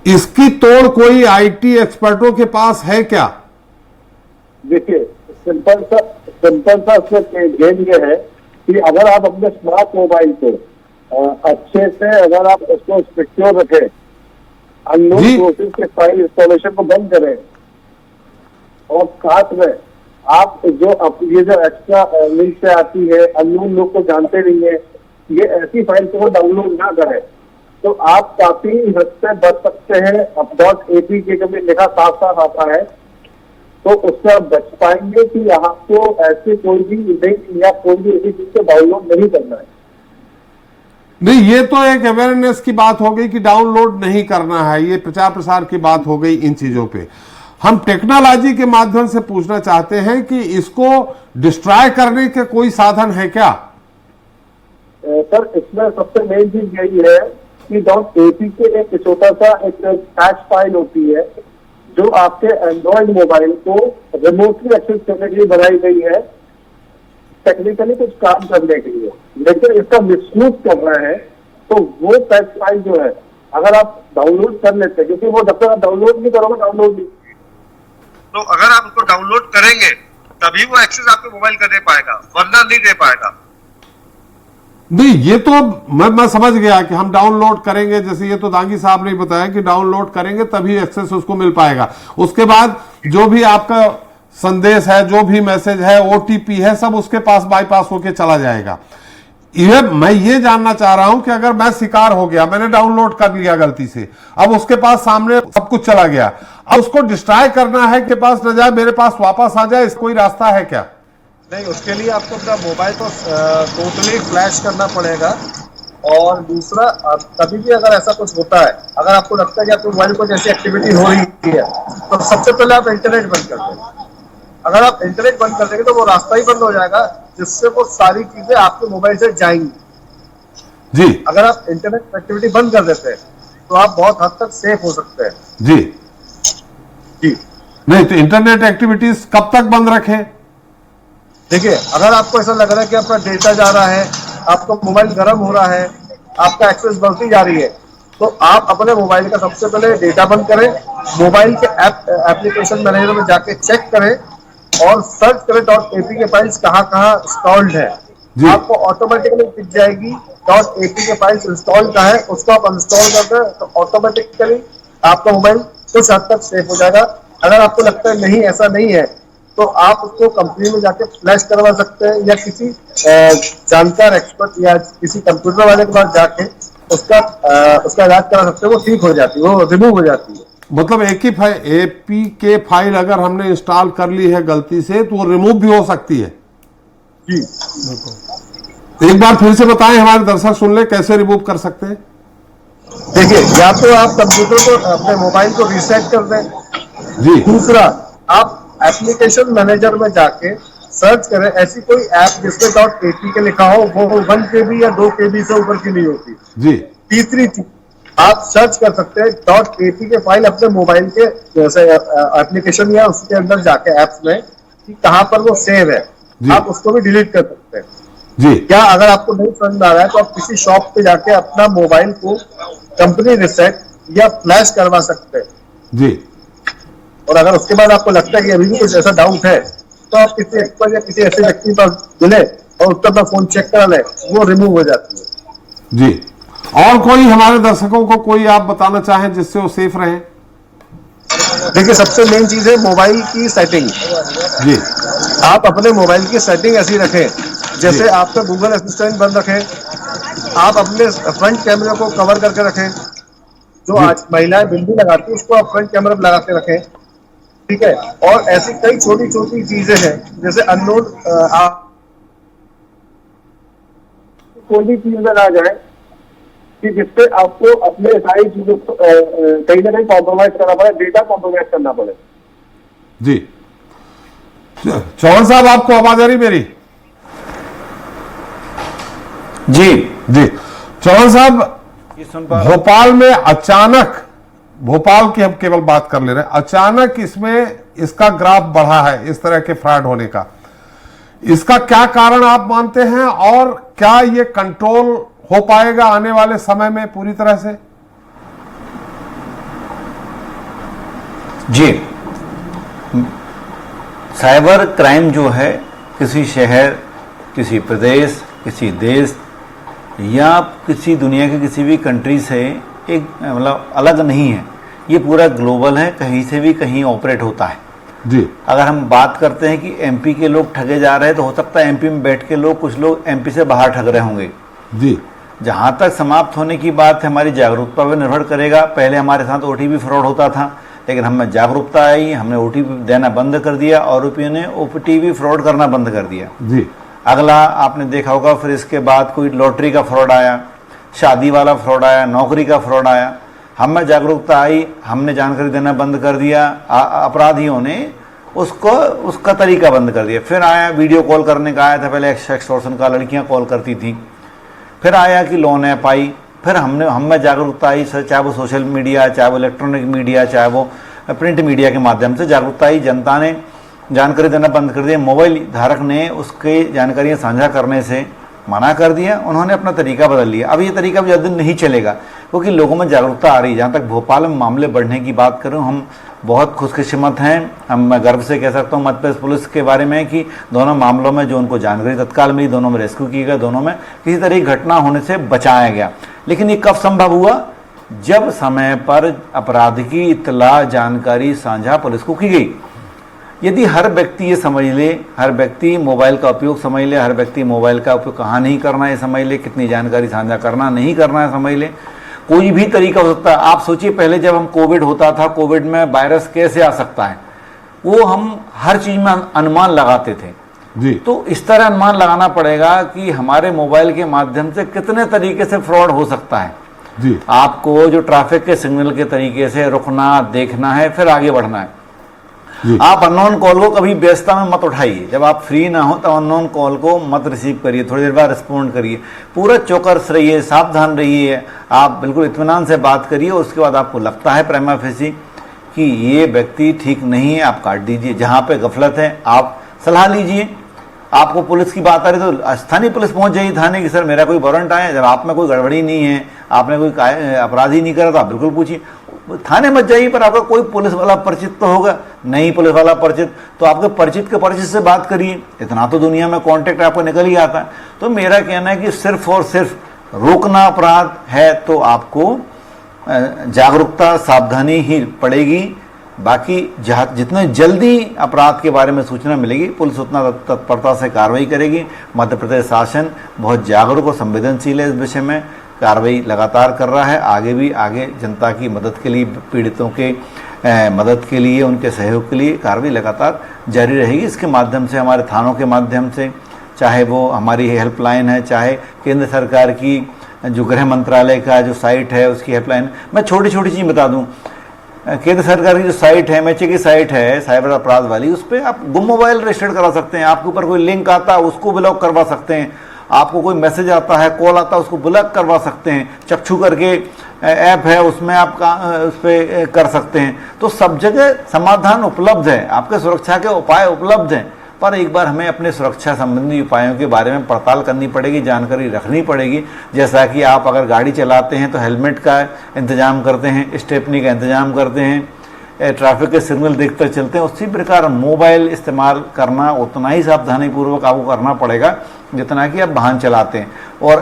इसकी तोड़ कोई आईटी एक्सपर्टों के पास है क्या? देखिए, सिंपल सा इसमें गेम ये है कि अगर आप अपने स्मार्ट मोबाइल को अच्छे से अगर आप उसको सिक्योर रखें, अननोन सोर्सेज के फाइल इंस्टॉलेशन को बंद करें और साथ में आप ये जो एक्स्ट्रा लिंक से आती है, अननोन लोग को जानते नहीं है, ये ऐसी फाइल को डाउनलोड ना करें, तो आप काफी हद से बच सकते हैं। .apk का भी लिखा साफ साफ आता है, तो उससे आप बच पाएंगे कि आपको ऐसे कोई भी लिंक या कोई भी ऐसी चीज को डाउनलोड नहीं करना है। नहीं, ये तो एक अवेयरनेस की बात हो गई कि डाउनलोड नहीं करना है, ये प्रचार प्रसार की बात हो गई इन चीजों पे। हम टेक्नोलॉजी के माध्यम से पूछना चाहते हैं कि इसको डिस्ट्रॉय करने के कोई साधन है क्या? सर, इसमें सबसे मेन चीज यही है कि .apk एक छोटा सा एक पैच फाइल होती है जो आपके एंड्रॉइड मोबाइल को रिमोटली एक्सेस करने के लिए बनाई गई है, टेक्निकली कुछ काम करने के लिए, लेकिन इसका मिसयूज कर रहे हैं। तो वो पैच फाइल जो है अगर आप डाउनलोड कर लेते हैं, क्योंकि वो जब तक आप डाउनलोड नहीं करोगे डाउनलोड नहीं, तो अगर आप उसको डाउनलोड करेंगे तभी वो एक्सेस आपके मोबाइल का दे पाएगा, वरना नहीं दे पाएगा। नहीं, ये तो मैं समझ गया कि हम डाउनलोड करेंगे, जैसे ये तो दांगी साहब ने बताया कि डाउनलोड करेंगे तभी एक्सेस उसको मिल पाएगा। उसके बाद जो भी आपका संदेश है, जो भी मैसेज है, ओटीपी है, सब उसके पास बाईपास होके चला जाएगा। मैं ये जानना चाह रहा हूं कि अगर मैं शिकार हो गया, मैंने डाउनलोड कर लिया गलती से, अब उसके पास सामने सब कुछ चला गया, अब उसको डिस्ट्रॉय करना है कि पास न जाए, मेरे पास वापस आ जाए, कोई रास्ता है क्या? नहीं, उसके लिए आपको अपना मोबाइल तो टोटली फ्लैश करना पड़ेगा। और दूसरा, कभी भी अगर ऐसा कुछ होता है, अगर आपको लगता है कि आपके मोबाइल को जैसी एक्टिविटी हो रही है, तो सबसे पहले आप इंटरनेट बंद कर दें। अगर आप इंटरनेट बंद कर देंगे तो वो रास्ता ही बंद हो जाएगा जिससे वो सारी चीजें आपके मोबाइल से जाएंगी। जी, अगर आप इंटरनेट एक्टिविटी बंद कर देते हैं तो आप बहुत हद तक सेफ हो सकते हैं। जी जी नहीं तो इंटरनेट एक्टिविटीज कब तक बंद रखें? देखिए, अगर आपको ऐसा लग रहा है कि आपका डेटा जा रहा है, आपका मोबाइल गर्म हो रहा है, आपका एक्सेस बढ़ती जा रही है, तो आप अपने मोबाइल का सबसे पहले डेटा बंद करें, मोबाइल के एप्लीकेशन मैनेजर में जाके चेक करें और सर्च करें .apk फाइल्स कहाँ इंस्टॉल्ड है। आपको ऑटोमेटिकली दिख जाएगी .apk फाइल्स इंस्टॉल कहाँ है, उसको आप इंस्टॉल कर दें तो ऑटोमेटिकली आपका मोबाइल कुछ हद तक सेफ हो जाएगा। अगर आपको लगता है नहीं, ऐसा नहीं है, तो आप उसको कंपनी में जाके फ्लैश करवा सकते हैं या किसी जानकार एक्सपर्ट या किसी कंप्यूटर वाले के पास जाके उसका इलाज करा सकते हैं। वो ठीक हो जाती है, वो रिमूव हो जाती है। मतलब एक ही APK फाइल अगर हमने इंस्टॉल कर ली है गलती से तो वो रिमूव भी हो सकती है? जी, एक बार फिर से बताएं, हमारे दर्शक सुन ले, कैसे रिमूव कर सकते हैं? देखिए, या तो आप कंप्यूटर को, अपने मोबाइल को रीसेट कर दें। जी। दूसरा, आप एप्लीकेशन मैनेजर में जाके सर्च करें ऐसी कोई ऐप जिसमें .apk लिखा हो, वो 1 KB या 2 KB से ऊपर की नहीं होती। जी। तीसरी चीज, आप सर्च कर सकते हैं .apk फाइल अपने मोबाइल के जैसे एप्लीकेशन या उसके अंदर जाके ऐप्स में कि कहाँ पर वो सेव है, आप उसको भी डिलीट कर सकते हैं। जी। क्या अगर आपको नहीं समझ आ रहा है तो आप किसी शॉप पे जाके अपना मोबाइल को कंपनी रिसेट या फ्लैश करवा सकते हैं। जी। और अगर उसके बाद आपको लगता है कि अभी भी कुछ ऐसा डाउट है तो आप किसी एक्सपर्ट या किसी ऐसे व्यक्ति पर मिले और उसका अपना फोन चेक करा ले, वो रिमूव हो जाती है। जी। और कोई हमारे दर्शकों को कोई आप बताना चाहें जिससे वो सेफ रहे? देखिए, सबसे मेन चीज है मोबाइल की सेटिंग। जी। आप अपने मोबाइल की सेटिंग ऐसी रखें जैसे आपका गूगल असिस्टेंट बंद रखें, आप अपने फ्रंट कैमरे को कवर करके रखें। जो आज महिलाएं बिंदी लगाती है उसको आप फ्रंट कैमरा पर लगा के रखें, ठीक है। और ऐसी कई छोटी छोटी चीजें हैं जैसे अननोन कोई भी चीज में ना जाए कि जिससे आपको अपने सारी चीजों को कहीं ना कहीं कॉम्प्रोमाइज करना पड़े, डेटा कॉम्प्रोमाइज करना पड़े। जी। चौहान साहब, आपको आवाज आ रही मेरी? जी। जी। चौहान साहब, भोपाल में अचानक, भोपाल की हम केवल बात कर ले रहे हैं, अचानक इसका ग्राफ बढ़ा है इस तरह के फ्रॉड होने का। इसका क्या कारण आप मानते हैं और क्या ये कंट्रोल हो पाएगा आने वाले समय में पूरी तरह से? जी, साइबर क्राइम जो है किसी शहर, किसी प्रदेश, किसी देश या किसी दुनिया के किसी भी कंट्री से एक मतलब अलग नहीं है, ये पूरा ग्लोबल है, कहीं से भी कहीं ऑपरेट होता है। जी। अगर हम बात करते हैं कि एमपी के लोग ठगे जा रहे हैं तो हो सकता है एमपी में बैठ के लोग, कुछ लोग एमपी से बाहर ठग रहे होंगे। जी। जहाँ तक समाप्त होने की बात है, हमारी जागरूकता पर निर्भर करेगा। पहले हमारे साथ ओटीपी फ्रॉड होता था, लेकिन हमें जागरूकता आई, हमने ओटीपी देना बंद कर दिया, आरोपियों ने ओटीपी फ्रॉड करना बंद कर दिया। जी। अगला आपने देखा होगा, फिर इसके बाद कोई लॉटरी का फ्रॉड आया, शादी वाला फ्रॉड आया, नौकरी का फ्रॉड आया। हमें जागरूकता आई, हमने जानकारी देना बंद कर दिया, अपराधियों ने उसका तरीका बंद कर दिया। फिर आया वीडियो कॉल करने का, आया था पहले एक्सटॉर्शन का, लड़कियां कॉल करती थी। फिर आया कि लोन ऐप आई, फिर हमें जागरूकता आई, चाहे वो सोशल मीडिया, चाहे वो इलेक्ट्रॉनिक मीडिया, चाहे वो प्रिंट मीडिया के माध्यम से जागरूकता आई। जनता ने जानकारी देना बंद कर दिया, मोबाइल धारक ने उसके जानकारियाँ साझा करने से मना कर दिया, उन्होंने अपना तरीका बदल लिया। अब ये तरीका भी ज़्यादा दिन नहीं चलेगा क्योंकि लोगों में जागरूकता आ रही है। जहाँ तक भोपाल में मामले बढ़ने की बात करूँ, हम बहुत खुशकिस्मत हैं। मैं गर्व से कह सकता हूँ मध्य प्रदेश पुलिस के बारे में कि दोनों मामलों में जो उनको जानकारी तत्काल मिली, दोनों में रेस्क्यू किए गए, दोनों में किसी तरह की घटना होने से बचाया गया। लेकिन ये कब संभव हुआ? जब समय पर अपराध की इत्तला, जानकारी साझा पुलिस को की गई। यदि हर व्यक्ति ये समझ ले, हर व्यक्ति मोबाइल का उपयोग समझ ले, हर व्यक्ति मोबाइल का उपयोग कहाँ नहीं करना है समझ ले, कितनी जानकारी साझा करना नहीं करना है समझ ले, कोई भी तरीका हो सकता है। आप सोचिए पहले जब हम कोविड होता था, कोविड में वायरस कैसे आ सकता है, वो हम हर चीज में अनुमान लगाते थे जी। तो इस तरह अनुमान लगाना पड़ेगा कि हमारे मोबाइल के माध्यम से कितने तरीके से फ्रॉड हो सकता है जी। आपको जो ट्रैफिक के सिग्नल के तरीके से रुकना, देखना है, फिर आगे बढ़ना है। आप अननोन कॉल को कभी व्यस्तता में मत उठाइए, जब आप फ्री ना हो तब अननोन कॉल को मत रिसीव करिए, थोड़ी देर बाद रिस्पॉन्ड करिए, पूरा चौकस रहिए, सावधान रहिए, आप बिल्कुल इत्मीनान से बात करिए। उसके बाद आपको लगता है प्रेमा फेसी कि ये व्यक्ति ठीक नहीं है, आप काट दीजिए। जहाँ पे गफलत है आप सलाह लीजिए। आपको पुलिस की बात आ रही तो स्थानीय पुलिस पहुंच जाइए थाने की, सर मेरा कोई वारंट आया, जब आप में कोई गड़बड़ी नहीं है, आपने कोई अपराधी नहीं करा तो आप बिल्कुल पूछिए, थाने मत जाइए। पर आपका कोई पुलिस वाला परिचित तो होगा, नहीं पुलिस वाला परिचित तो आपके परिचित के परिचित से बात करिए। इतना तो दुनिया में कांटेक्ट आपको निकल ही आता है। तो मेरा कहना है कि सिर्फ और सिर्फ रोकना अपराध है तो आपको जागरूकता, सावधानी ही पड़ेगी। बाकी जितने जल्दी अपराध के बारे में सूचना मिलेगी, पुलिस उतना तत्परता से कार्रवाई करेगी। मध्य प्रदेश शासन बहुत जागरूक और संवेदनशील है इस विषय में, कार्रवाई लगातार कर रहा है। आगे भी जनता की मदद के लिए, पीड़ितों के मदद के लिए, उनके सहयोग के लिए कार्रवाई लगातार जारी रहेगी। इसके माध्यम से, हमारे थानों के माध्यम से, चाहे वो हमारी हेल्पलाइन है, चाहे केंद्र सरकार की जो गृह मंत्रालय का जो साइट है उसकी हेल्पलाइन। मैं छोटी छोटी चीज़ बता दूं, केंद्र सरकार की जो साइट है, एमएचए की साइट है साइबर अपराध वाली, उस पर आप गुम मोबाइल रजिस्टर्ड करा सकते हैं। आपके ऊपर कोई लिंक आता है उसको ब्लॉक करवा सकते हैं, आपको कोई मैसेज आता है, कॉल आता है, उसको ब्लॉक करवा सकते हैं। चक्षु करके ऐप है, उसमें आप उस पर कर सकते हैं। तो सब जगह समाधान उपलब्ध है, आपके सुरक्षा के उपाय उपलब्ध हैं। पर एक बार हमें अपने सुरक्षा संबंधी उपायों के बारे में पड़ताल करनी पड़ेगी, जानकारी रखनी पड़ेगी। जैसा कि आप अगर गाड़ी चलाते हैं तो हेलमेट का इंतजाम करते हैं, स्टेपनी का इंतजाम करते हैं, ट्रैफिक के सिग्नल देखकर चलते हैं, उसी प्रकार मोबाइल इस्तेमाल करना उतना ही सावधानीपूर्वक आपको करना पड़ेगा जितना कि आप वाहन चलाते हैं। और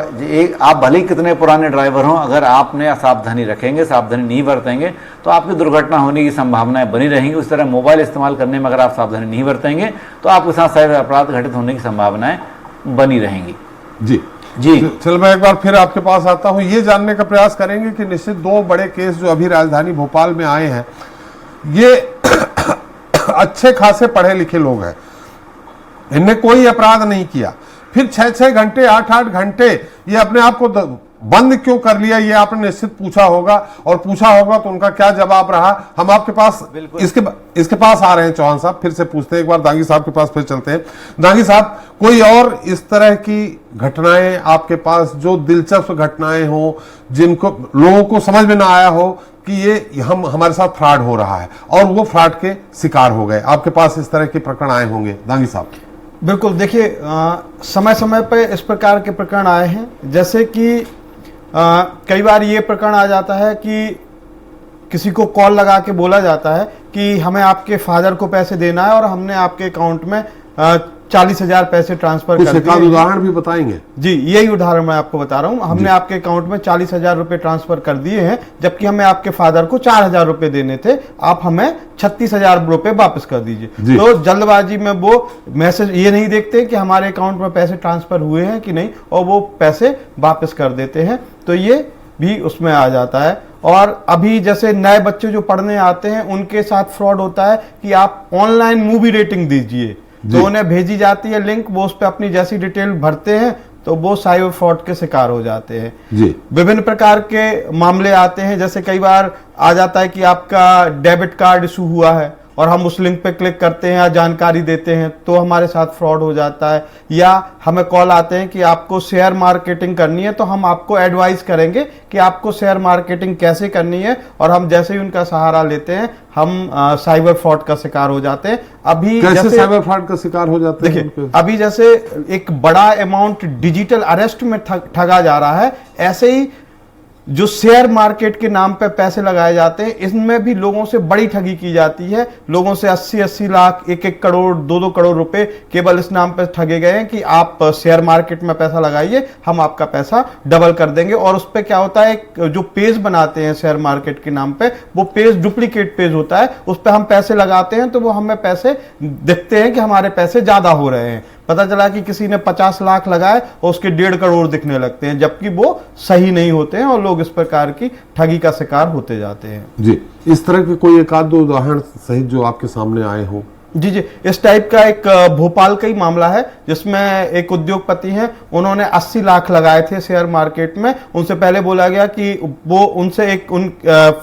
आप भले ही कितने पुराने ड्राइवर हों, अगर आपने असावधानी रखेंगे, सावधानी नहीं बरतेंगे तो आपकी दुर्घटना होने की संभावनाएं बनी रहेंगी। उस तरह मोबाइल इस्तेमाल करने में अगर आप सावधानी नहीं बरतेंगे तो आपके साथ साइबर अपराध घटित होने की संभावनाएं बनी रहेंगी। जी जी, चल मैं एक बार फिर आपके पास आता हूं। ये जानने का प्रयास करेंगे कि निश्चित 2 बड़े केस जो अभी राजधानी भोपाल में आए हैं, ये अच्छे खासे पढ़े लिखे लोग हैं, इनने कोई अपराध नहीं किया, फिर 6-6 घंटे 8-8 घंटे ये अपने आप को बंद क्यों कर लिया, ये आपने निश्चित पूछा होगा, और पूछा होगा तो उनका क्या जवाब रहा। हम आपके पास इसके पास आ रहे हैं चौहान साहब, फिर से पूछते हैं। एक बार दागी साहब के पास फिर चलते हैं। दागी साहब, कोई और इस तरह की घटनाएं आपके पास जो दिलचस्प घटनाएं हो, जिनको लोगों को समझ में ना आया हो कि ये हमारे साथ फ्रॉड हो रहा है और वो फ्रॉड के शिकार हो गए, आपके पास इस तरह के प्रकरण आए होंगे दागी साहब? बिल्कुल, देखिए समय समय पे इस प्रकार के प्रकरण आए हैं। जैसे कि कई बार ये प्रकरण आ जाता है कि किसी को कॉल लगा के बोला जाता है कि हमें आपके फादर को पैसे देना है और हमने आपके अकाउंट में 40,000 पैसे ट्रांसफर कर दिए। उदाहरण भी बताएंगे? जी, यही उदाहरण मैं आपको बता रहा हूँ। हमने आपके अकाउंट में 40,000 रुपए ट्रांसफर कर दिए हैं, जबकि हमें आपके फादर को 4,000 रुपए देने थे, आप हमें 36,000 रुपए वापस कर दीजिए। तो जल्दबाजी में वो मैसेज ये नहीं देखते कि हमारे अकाउंट में पैसे ट्रांसफर हुए हैं कि नहीं, और वो पैसे वापस कर देते हैं। तो ये भी उसमें आ जाता है। और अभी जैसे नए बच्चे जो पढ़ने आते हैं उनके साथ फ्रॉड होता है कि आप ऑनलाइन मूवी रेटिंग दीजिए, तो उन्हें भेजी जाती है लिंक, वो उस पर अपनी जैसी डिटेल भरते हैं तो वो साइबर फ्रॉड के शिकार हो जाते हैं। जी, विभिन्न प्रकार के मामले आते हैं। जैसे कई बार आ जाता है कि आपका डेबिट कार्ड इशू हुआ है और हम उस लिंक पे क्लिक करते हैं या जानकारी देते हैं तो हमारे साथ फ्रॉड हो जाता है। या हमें कॉल आते हैं कि आपको शेयर मार्केटिंग करनी है, तो हम आपको एडवाइस करेंगे कि आपको शेयर मार्केटिंग कैसे करनी है, और हम जैसे ही उनका सहारा लेते हैं हम साइबर फ्रॉड का शिकार हो जाते हैं। अभी कैसे साइबर फ्रॉड का शिकार हो जाते हैं? देखिए, अभी जैसे एक बड़ा अमाउंट डिजिटल अरेस्ट में ठगा जा रहा है, ऐसे ही जो शेयर मार्केट के नाम पे पैसे लगाए जाते हैं, इसमें भी लोगों से बड़ी ठगी की जाती है। लोगों से 80-80 लाख, 1-1 करोड़, 2-2 करोड़ रुपए केवल इस नाम पे ठगे गए हैं कि आप शेयर मार्केट में पैसा लगाइए, हम आपका पैसा डबल कर देंगे। और उस पे क्या होता है, जो पेज बनाते हैं शेयर मार्केट के नाम पे, वो पेज डुप्लीकेट पेज होता है। उस पे हम पैसे लगाते हैं तो वो हमें पैसे दिखते हैं कि हमारे पैसे ज्यादा हो रहे हैं। पता चला कि किसी ने 50 लाख लगाए और उसके 1.5 करोड़ दिखने लगते हैं, जबकि वो सही नहीं होते हैं और लोग इस प्रकार की ठगी का शिकार होते जाते हैं। जी, इस तरह के कोई एक आध दो उदाहरण सहित जो आपके सामने आए हो? जी जी, इस टाइप का एक भोपाल का ही मामला है, जिसमें एक उद्योगपति हैं, उन्होंने 80 लाख लगाए थे शेयर मार्केट में। उनसे पहले बोला गया कि वो उनसे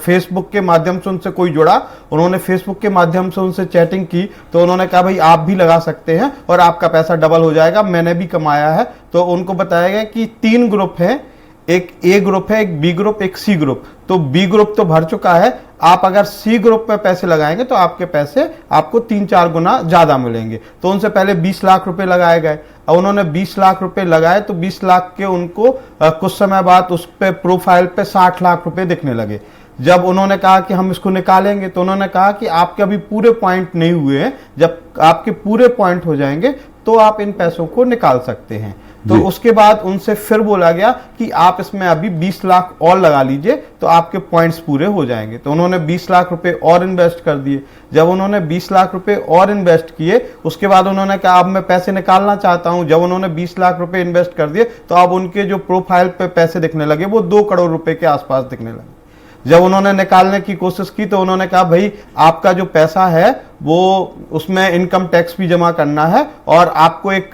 फेसबुक के माध्यम से उनसे कोई जुड़ा, उन्होंने फेसबुक के माध्यम से उनसे चैटिंग की, तो उन्होंने कहा भाई आप भी लगा सकते हैं और आपका पैसा डबल हो जाएगा, मैंने भी कमाया है। तो उनको बताया गया कि 3 ग्रुप हैं, एक ए ग्रुप है, एक बी ग्रुप, एक सी ग्रुप। तो बी ग्रुप तो भर चुका है, आप अगर सी ग्रुप में पैसे लगाएंगे तो आपके पैसे आपको 3-4 गुना ज्यादा मिलेंगे। तो उनसे पहले 20 लाख रुपए लगाए गए। अब उन्होंने 20 लाख रुपए लगाए तो 20 लाख के उनको कुछ समय बाद उस पे प्रोफाइल पे 60 लाख रुपए दिखने लगे। जब उन्होंने कहा कि हम इसको निकालेंगे तो उन्होंने कहा कि आपके अभी पूरे पॉइंट नहीं हुए हैं, जब आपके पूरे पॉइंट हो जाएंगे तो आप इन पैसों को निकाल सकते हैं। तो उसके बाद उनसे फिर बोला गया कि आप इसमें अभी 20 लाख और लगा लीजिए तो आपके पॉइंट्स पूरे हो जाएंगे। तो उन्होंने 20 लाख रुपए और इन्वेस्ट कर दिए। जब उन्होंने 20 लाख रुपए और इन्वेस्ट किए, उसके बाद उन्होंने कहा अब मैं पैसे निकालना चाहता हूं। जब उन्होंने 20 लाख रुपए इन्वेस्ट कर दिए तो अब उनके जो प्रोफाइल पे पैसे दिखने लगे वो 2 करोड़ रुपए के आसपास दिखने लगे। जब उन्होंने निकालने की कोशिश की तो उन्होंने कहा भाई आपका जो पैसा है वो उसमें इनकम टैक्स भी जमा करना है और आपको एक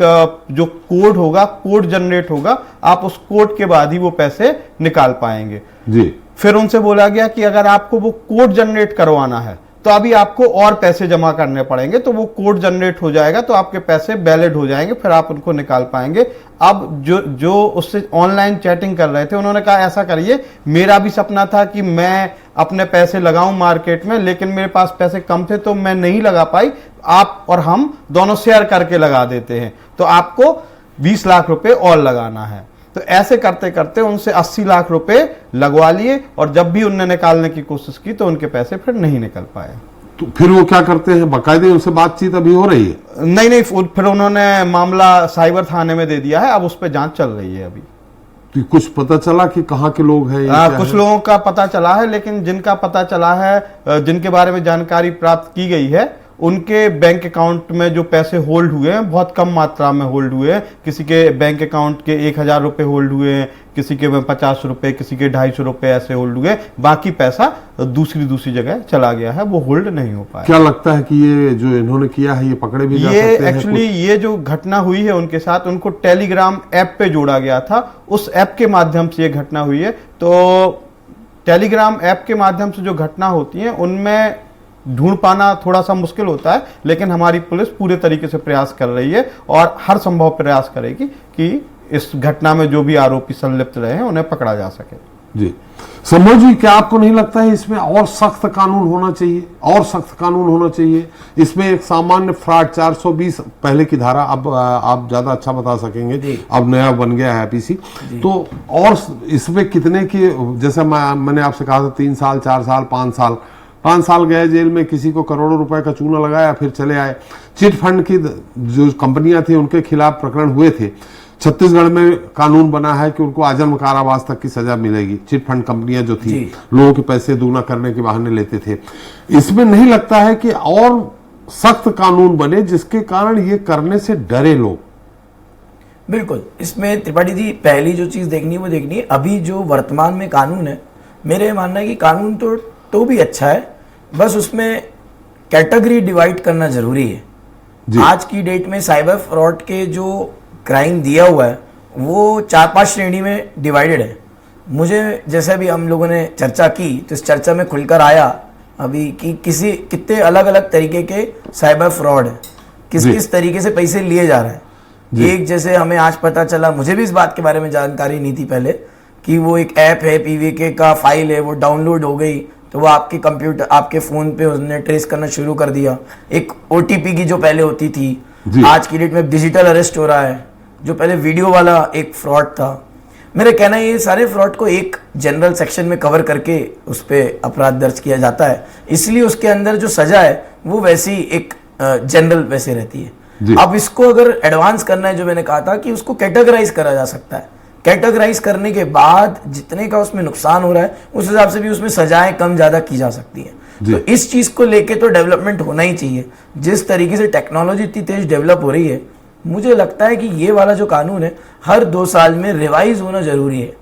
जो कोड होगा, कोड जनरेट होगा, आप उस कोड के बाद ही वो पैसे निकाल पाएंगे। जी। फिर उनसे बोला गया कि अगर आपको वो कोड जनरेट करवाना है तो अभी आपको और पैसे जमा करने पड़ेंगे, तो वो कोड जनरेट हो जाएगा तो आपके पैसे वैलिड हो जाएंगे, फिर आप उनको निकाल पाएंगे। अब जो उससे ऑनलाइन चैटिंग कर रहे थे उन्होंने कहा ऐसा करिए, मेरा भी सपना था कि मैं अपने पैसे लगाऊं मार्केट में, लेकिन मेरे पास पैसे कम थे तो मैं नहीं लगा पाई, आप और हम दोनों शेयर करके लगा देते हैं, तो आपको 20 लाख रुपए और लगाना है। तो ऐसे करते करते उनसे 80 लाख रुपए लगवा लिए और जब भी उनने निकालने की कोशिश की तो उनके पैसे फिर नहीं निकल पाए। तो फिर वो क्या करते हैं, बाकायदे उनसे बातचीत अभी हो रही है? नहीं, फिर उन्होंने मामला साइबर थाने में दे दिया है, अब उस पर जांच चल रही है अभी। तो कुछ पता चला कि कहाँ के लोग हैं? कुछ लोगों का पता चला है, लेकिन जिनका पता चला है, जिनके बारे में जानकारी प्राप्त की गई है, उनके बैंक अकाउंट में जो पैसे होल्ड हुए हैं बहुत कम मात्रा में होल्ड हुए हैं। किसी के बैंक अकाउंट के 1000 रुपए होल्ड हुए हैं, किसी के में 50 रुपए, किसी के 250 रुपए ऐसे होल्ड हुए। बाकी पैसा दूसरी जगह चला गया है, वो होल्ड नहीं हो पाया। क्या लगता है कि ये जो इन्होंने किया है ये पकड़े भी जा सकते हैं? एक्चुअली ये जो घटना हुई है उनके साथ, उनको टेलीग्राम ऐप पे जोड़ा गया था, उस ऐप के माध्यम से ये घटना हुई है। तो टेलीग्राम ऐप के माध्यम से जो घटना होती है उनमें ढूंढ पाना थोड़ा सा मुश्किल होता है, लेकिन हमारी पुलिस पूरे तरीके से प्रयास कर रही है और हर संभव प्रयास करेगी कि इस घटना में जो भी आरोपी संलिप्त रहे हैं उन्हें पकड़ा जा सके। जी, संभव जी, क्या आपको नहीं लगता है इसमें और सख्त कानून होना चाहिए? और सख्त कानून होना चाहिए इसमें। एक सामान्य फ्रॉड 420 पहले की धारा, अब आप ज्यादा अच्छा बता सकेंगे, अब नया बन गया है पीसी, तो और इसमें कितने की, जैसे मैंने आपसे कहा था 3 साल, 4 साल, 5 साल गए जेल में, किसी को करोड़ों रुपए का चूना लगाया फिर चले आए। चिट फंड की जो कंपनियां थी उनके खिलाफ प्रकरण हुए थे। छत्तीसगढ़ में कानून बना है कि उनको आजीवन कारावास तक की सजा मिलेगी। चिट फंड कंपनियां जो थी लोगों के पैसे दूना करने के बहाने लेते थे। इसमें नहीं लगता है कि और सख्त कानून बने जिसके कारण ये करने से डरे लोग? बिल्कुल, इसमें त्रिपाठी जी पहली जो चीज देखनी है वो देखनी है, अभी जो वर्तमान में कानून है, मेरे मानना है कि कानून तो भी अच्छा है, बस उसमें कैटेगरी डिवाइड करना जरूरी है। आज की डेट में साइबर फ्रॉड के जो क्राइम दिया हुआ है वो 4-5 श्रेणी में डिवाइडेड है। मुझे जैसे भी हम लोगों ने चर्चा की तो इस चर्चा में खुलकर आया अभी कि कितने अलग अलग तरीके के साइबर फ्रॉड है, किस तरीके से पैसे लिए जा रहे हैं। एक जैसे हमें आज पता चला, मुझे भी इस बात के बारे में जानकारी नहीं थी पहले, कि वो एक ऐप है पीवीके का फाइल है, वो डाउनलोड हो गई तो वो आपके कंप्यूटर, आपके फोन पे उसने ट्रेस करना शुरू कर दिया। एक ओटीपी की जो पहले होती थी, आज की डेट में डिजिटल अरेस्ट हो रहा है। जो पहले वीडियो वाला एक फ्रॉड था, मेरा कहना है ये सारे फ्रॉड को एक जनरल सेक्शन में कवर करके उस पर अपराध दर्ज किया जाता है, इसलिए उसके अंदर जो सजा है वो वैसी एक जनरल वैसे रहती है। अब इसको अगर एडवांस करना है, जो मैंने कहा था कि उसको कैटेगराइज करा जा सकता है, कैटेगराइज करने के बाद जितने का उसमें नुकसान हो रहा है उस हिसाब से भी उसमें सजाएं कम ज्यादा की जा सकती है। तो इस चीज को लेके तो डेवलपमेंट होना ही चाहिए। जिस तरीके से टेक्नोलॉजी इतनी तेज डेवलप हो रही है, मुझे लगता है कि ये वाला जो कानून है हर 2 साल में रिवाइज होना जरूरी है।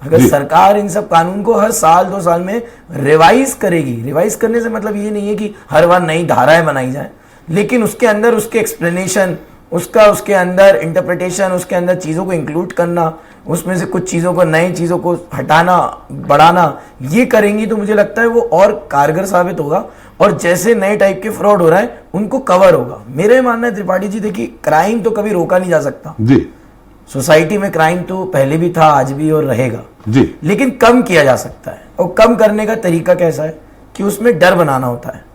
अगर सरकार इन सब कानून को हर साल 2 साल में रिवाइज करेगी, रिवाइज करने से मतलब ये नहीं है कि हर बार नई धाराएं बनाई जाए, लेकिन उसके अंदर उसके एक्सप्लेनेशन, उसके अंदर इंटरप्रिटेशन, उसके अंदर चीज़ों को इंक्लूड करना, उसमें से कुछ चीज़ों को, नई चीज़ों को हटाना, बढ़ाना, ये करेंगी तो मुझे लगता है वो और कारगर साबित होगा और जैसे नए टाइप के फ्रॉड हो रहा है उनको कवर होगा। मेरा ये मानना है त्रिपाठी जी, देखिए क्राइम तो कभी रोका नहीं जा सकता जी, सोसाइटी में क्राइम तो पहले भी था, आज भी और रहेगा जी, लेकिन कम किया जा सकता है। और कम करने का तरीका कैसा है कि उसमें डर बनाना होता है।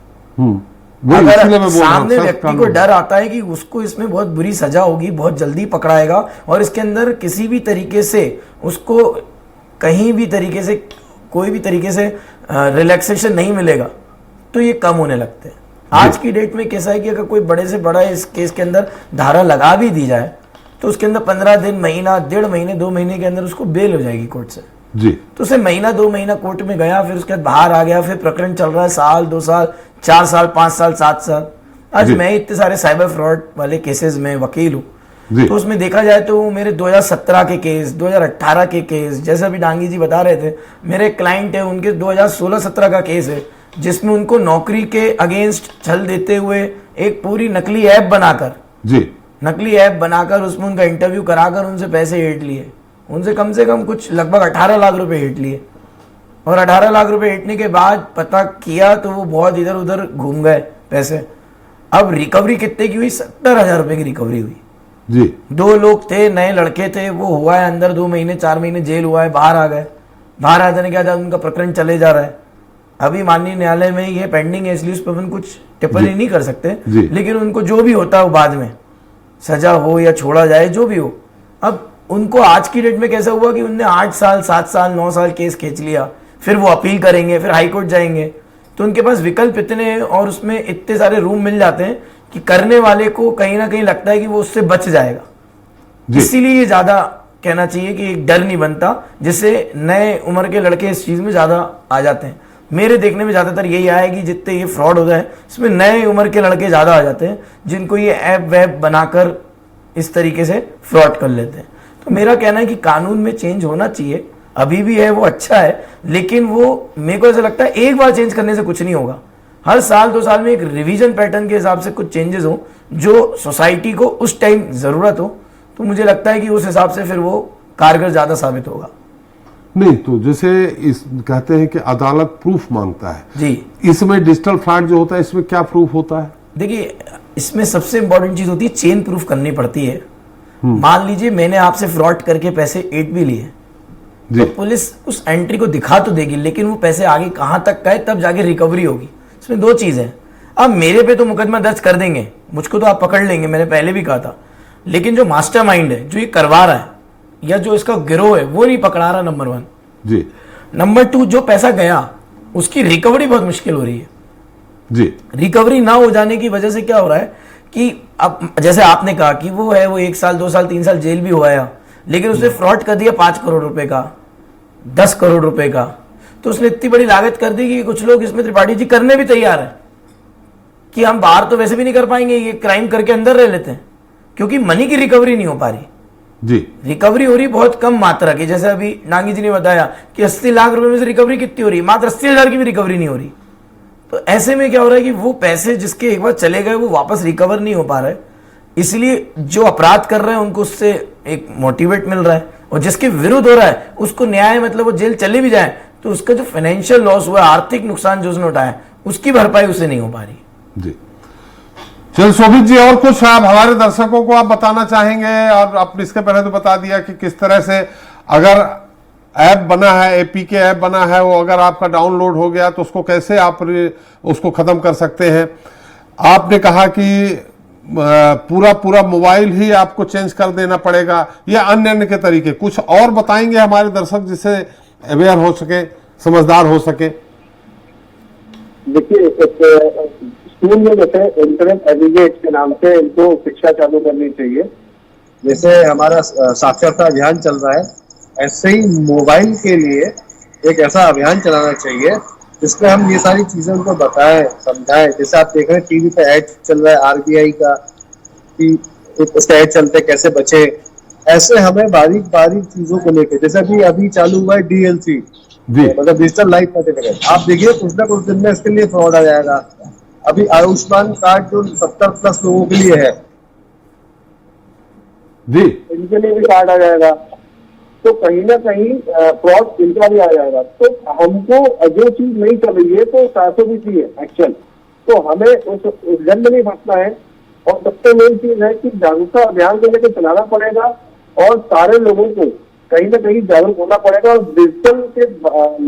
अगर सामने व्यक्ति को डर आता है कि उसको इसमें बहुत बुरी सजा होगी, बहुत जल्दी पकड़ाएगा और इसके अंदर किसी भी तरीके से उसको कहीं भी तरीके से कोई भी तरीके से रिलैक्सेशन नहीं मिलेगा, तो ये कम होने लगते हैं। आज की डेट में कैसा है कि अगर कोई बड़े से बड़ा इस केस के अंदर धारा लगा भी दी जाए तो उसके अंदर 15 दिन, महीना, 1.5 महीने, 2 महीने के अंदर उसको बेल हो जाएगी कोर्ट से जी। तो उसे महीना 2 महीना कोर्ट में गया, फिर उसके बाद बाहर आ गया, फिर प्रकरण चल रहा है साल, 2 साल, 4 साल, 5 साल, 7 साल। आज मैं इतने सारे साइबर फ्रॉड वाले केसेस में वकील हूँ, तो उसमें देखा जाए तो मेरे 2017 के केस, 2018 के केस, जैसे अभी डांगी जी बता रहे थे, मेरे क्लाइंट है उनके 2016-17 का केस है जिसमें उनको नौकरी के अगेंस्ट छल देते हुए एक पूरी नकली ऐप बनाकर नकली ऐप बनाकर उसमें उनका इंटरव्यू कराकर उनसे पैसे हेट लिए, उनसे कम से कम कुछ लगभग 18 लाख रुपए हेट लिए। और 18 लाख रुपए हेटने के बाद पता किया तो वो बहुत इधर उधर घूम गए पैसे। अब रिकवरी कितने की हुई? 70,000 रुपए की रिकवरी हुई जी। 2 लोग थे, नए लड़के थे, वो हुआ है अंदर 2 महीने 4 महीने जेल हुआ है, बाहर आ गए। बाहर आ जाने के बाद उनका प्रकरण चले जा रहा है। अभी माननीय न्यायालय में ये पेंडिंग है, इसलिए उस पर अपन कुछ टिप्पणी नहीं कर सकते, लेकिन उनको जो भी होता है वो बाद में सजा हो या छोड़ा जाए, जो भी हो। अब उनको आज की डेट में कैसा हुआ कि उनने 8 साल, 7 साल, 9 साल केस खींच लिया, फिर वो अपील करेंगे, फिर हाई कोर्ट जाएंगे, तो उनके पास विकल्प इतने हैं और उसमें इतने सारे रूम मिल जाते हैं कि करने वाले को कहीं ना कहीं लगता है कि वो उससे बच जाएगा। इसीलिए ये ज्यादा कहना चाहिए कि एक डर नहीं बनता, जिससे नए उम्र के लड़के इस चीज में ज्यादा आ जाते हैं। मेरे देखने में ज्यादातर यही आया कि जितने ये फ्रॉड होता है इसमें नए उम्र के लड़के ज्यादा आ जाते हैं, जिनको ये ऐप वैप बनाकर इस तरीके से फ्रॉड कर लेते हैं। तो मेरा कहना है कि कानून में चेंज होना चाहिए, अभी भी है वो अच्छा है, लेकिन वो मेरे को ऐसा लगता है एक बार चेंज करने से कुछ नहीं होगा। हर साल 2 साल में एक रिवीजन पैटर्न के हिसाब से कुछ चेंजेस हो जो सोसाइटी को उस टाइम जरूरत हो, तो मुझे लगता है कि उस हिसाब से फिर वो कारगर ज्यादा साबित होगा। नहीं तो जैसे इस कहते हैं कि अदालत प्रूफ मांगता है जी, इसमें डिजिटल फ्रॉड जो होता है इसमें क्या प्रूफ होता है? देखिए इसमें सबसे इंपॉर्टेंट चीज होती है चेन प्रूफ करनी पड़ती है। मान लीजिए मैंने आपसे फ्रॉड करके पैसे 8 भी लिए, तो पुलिस उस एंट्री को दिखा तो देगी, लेकिन वो पैसे आगे कहां तक गए तब जाके रिकवरी होगी। इसमें 2 चीज है। अब मेरे पे तो मुकदमा दर्ज कर देंगे, मुझको तो आप पकड़ लेंगे, मैंने पहले भी कहा था, लेकिन जो मास्टरमाइंड है, जो ये करवा रहा है या जो इसका गिरोह है, वो नहीं पकड़ा रहा, नंबर 1 जी। नंबर 2, जो पैसा गया उसकी रिकवरी बहुत मुश्किल हो रही है जी। रिकवरी ना हो जाने की वजह से क्या हो रहा है कि अब जैसे आपने कहा कि वो है, वो 1 साल 2 साल 3 साल जेल भी हुआ है, लेकिन उसने फ्रॉड कर दिया 5 करोड़ रुपए का, 10 करोड़ रुपए का, तो उसने इतनी बड़ी लागत कर दी कि कुछ लोग इसमें त्रिपाठी जी करने भी तैयार है कि हम बाहर तो वैसे भी नहीं कर पाएंगे, ये क्राइम करके अंदर रह लेते हैं, क्योंकि मनी की रिकवरी नहीं हो पा रही जी। रिकवरी हो रही बहुत कम मात्रा की। जैसे अभी नांगी जी ने बताया कि 80 लाख रुपए में से रिकवरी कितनी हो रही है, मात्र 80,000 की भी रिकवरी नहीं हो रही। तो ऐसे में क्या हो रहा है कि वो पैसे जिसके एक बार चले गए वो वापस रिकवर नहीं हो पा रहे, इसलिए जो अपराध कर रहे हैं उनको उससे एक मोटिवेट मिल रहा है, और जिसके विरुद्ध हो रहा है उसको न्याय, मतलब वो जेल चले भी जाए तो उसका जो फाइनेंशियल लॉस हुआ, आर्थिक नुकसान जो उसने उठाया, उसकी भरपाई उसे नहीं हो पा रही जी। चल शोभित जी, और कुछ आप हमारे दर्शकों को आप बताना चाहेंगे? और आपने इसके पहले तो बता दिया कि किस तरह से अगर ऐप बना है, एपीके ऐप बना है, वो अगर आपका डाउनलोड हो गया तो उसको कैसे आप उसको खत्म कर सकते हैं। आपने कहा कि पूरा मोबाइल ही आपको चेंज कर देना पड़ेगा, या अन्य अन्य के तरीके कुछ और बताएंगे हमारे दर्शक जिससे अवेयर हो सके, समझदार हो सके? देखिए, स्कूल में जैसे इंटरनेट एजुकेट के नाम से इनको शिक्षा चालू करनी चाहिए, जैसे हमारा साक्षरता अभियान चल रहा है, ऐसे ही मोबाइल के लिए एक ऐसा अभियान चलाना चाहिए जिसमें हम ये सारी चीजें उनको बताएं, समझाएं। जैसे आप देख रहे हैं टीवी पे ऐड चल रहा है आरबीआई का कि उसका ऐड चलते कैसे बचे, ऐसे हमें बारीक बारीक चीजों को लेकर, जैसे अभी चालू हुआ है डीएलसी, मतलब डिजिटल लाइफ सर्टिफिकेट, आप देखिए कुछ ना कुछ दिन में इसके लिए फ्रॉड आ जाएगा। अभी आयुष्मान कार्ड जो 70+ लोगों के लिए है जी, इनके लिए भी कार्ड आ जाएगा, तो कहीं ना कहीं फ्रॉड इनका भी आ जाएगा। तो हमको जो चीज नहीं कर रही है तो 420 है एक्शन, तो हमें उस गंद नहीं फंसना है। और सबसे मेन चीज है कि जागरूकता अभियान को लेकर चलाना पड़ेगा और सारे लोगों को कहीं ना कहीं जागरूक होना पड़ेगा और डिजिटल के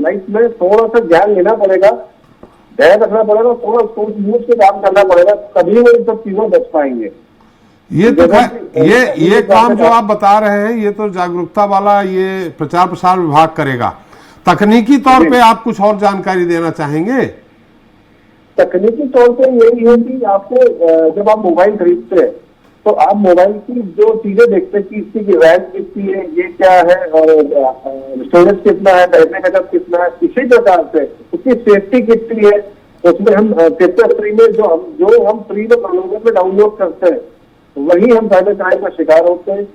लाइफ में थोड़ा सा ज्ञान लेना पड़ेगा, ध्यान रखना पड़ेगा, थोड़ा सोच बूझ के काम करना पड़ेगा, तभी वो इन सब चीजों बच पाएंगे। ये तो ये काम जो आप बता रहे हैं ये तो जागरूकता वाला ये प्रचार प्रसार विभाग करेगा। तकनीकी तौर पे आप कुछ और जानकारी देना चाहेंगे? तकनीकी तौर पे यही है कि आपको जब आप मोबाइल खरीदते हैं तो आप मोबाइल की जो चीजें देखते हैं कि इसकी रैम कितनी है, ये क्या है और स्टोरेज कितना है, बैटरी बैकअप कितना है, इसी प्रकार से उसकी सेफ्टी कितनी है, उसमें हम कितने फ्री में जो हम फ्री में प्रलोभन में डाउनलोड करते हैं वही हम साइबर क्राइम का शिकार होते हैं।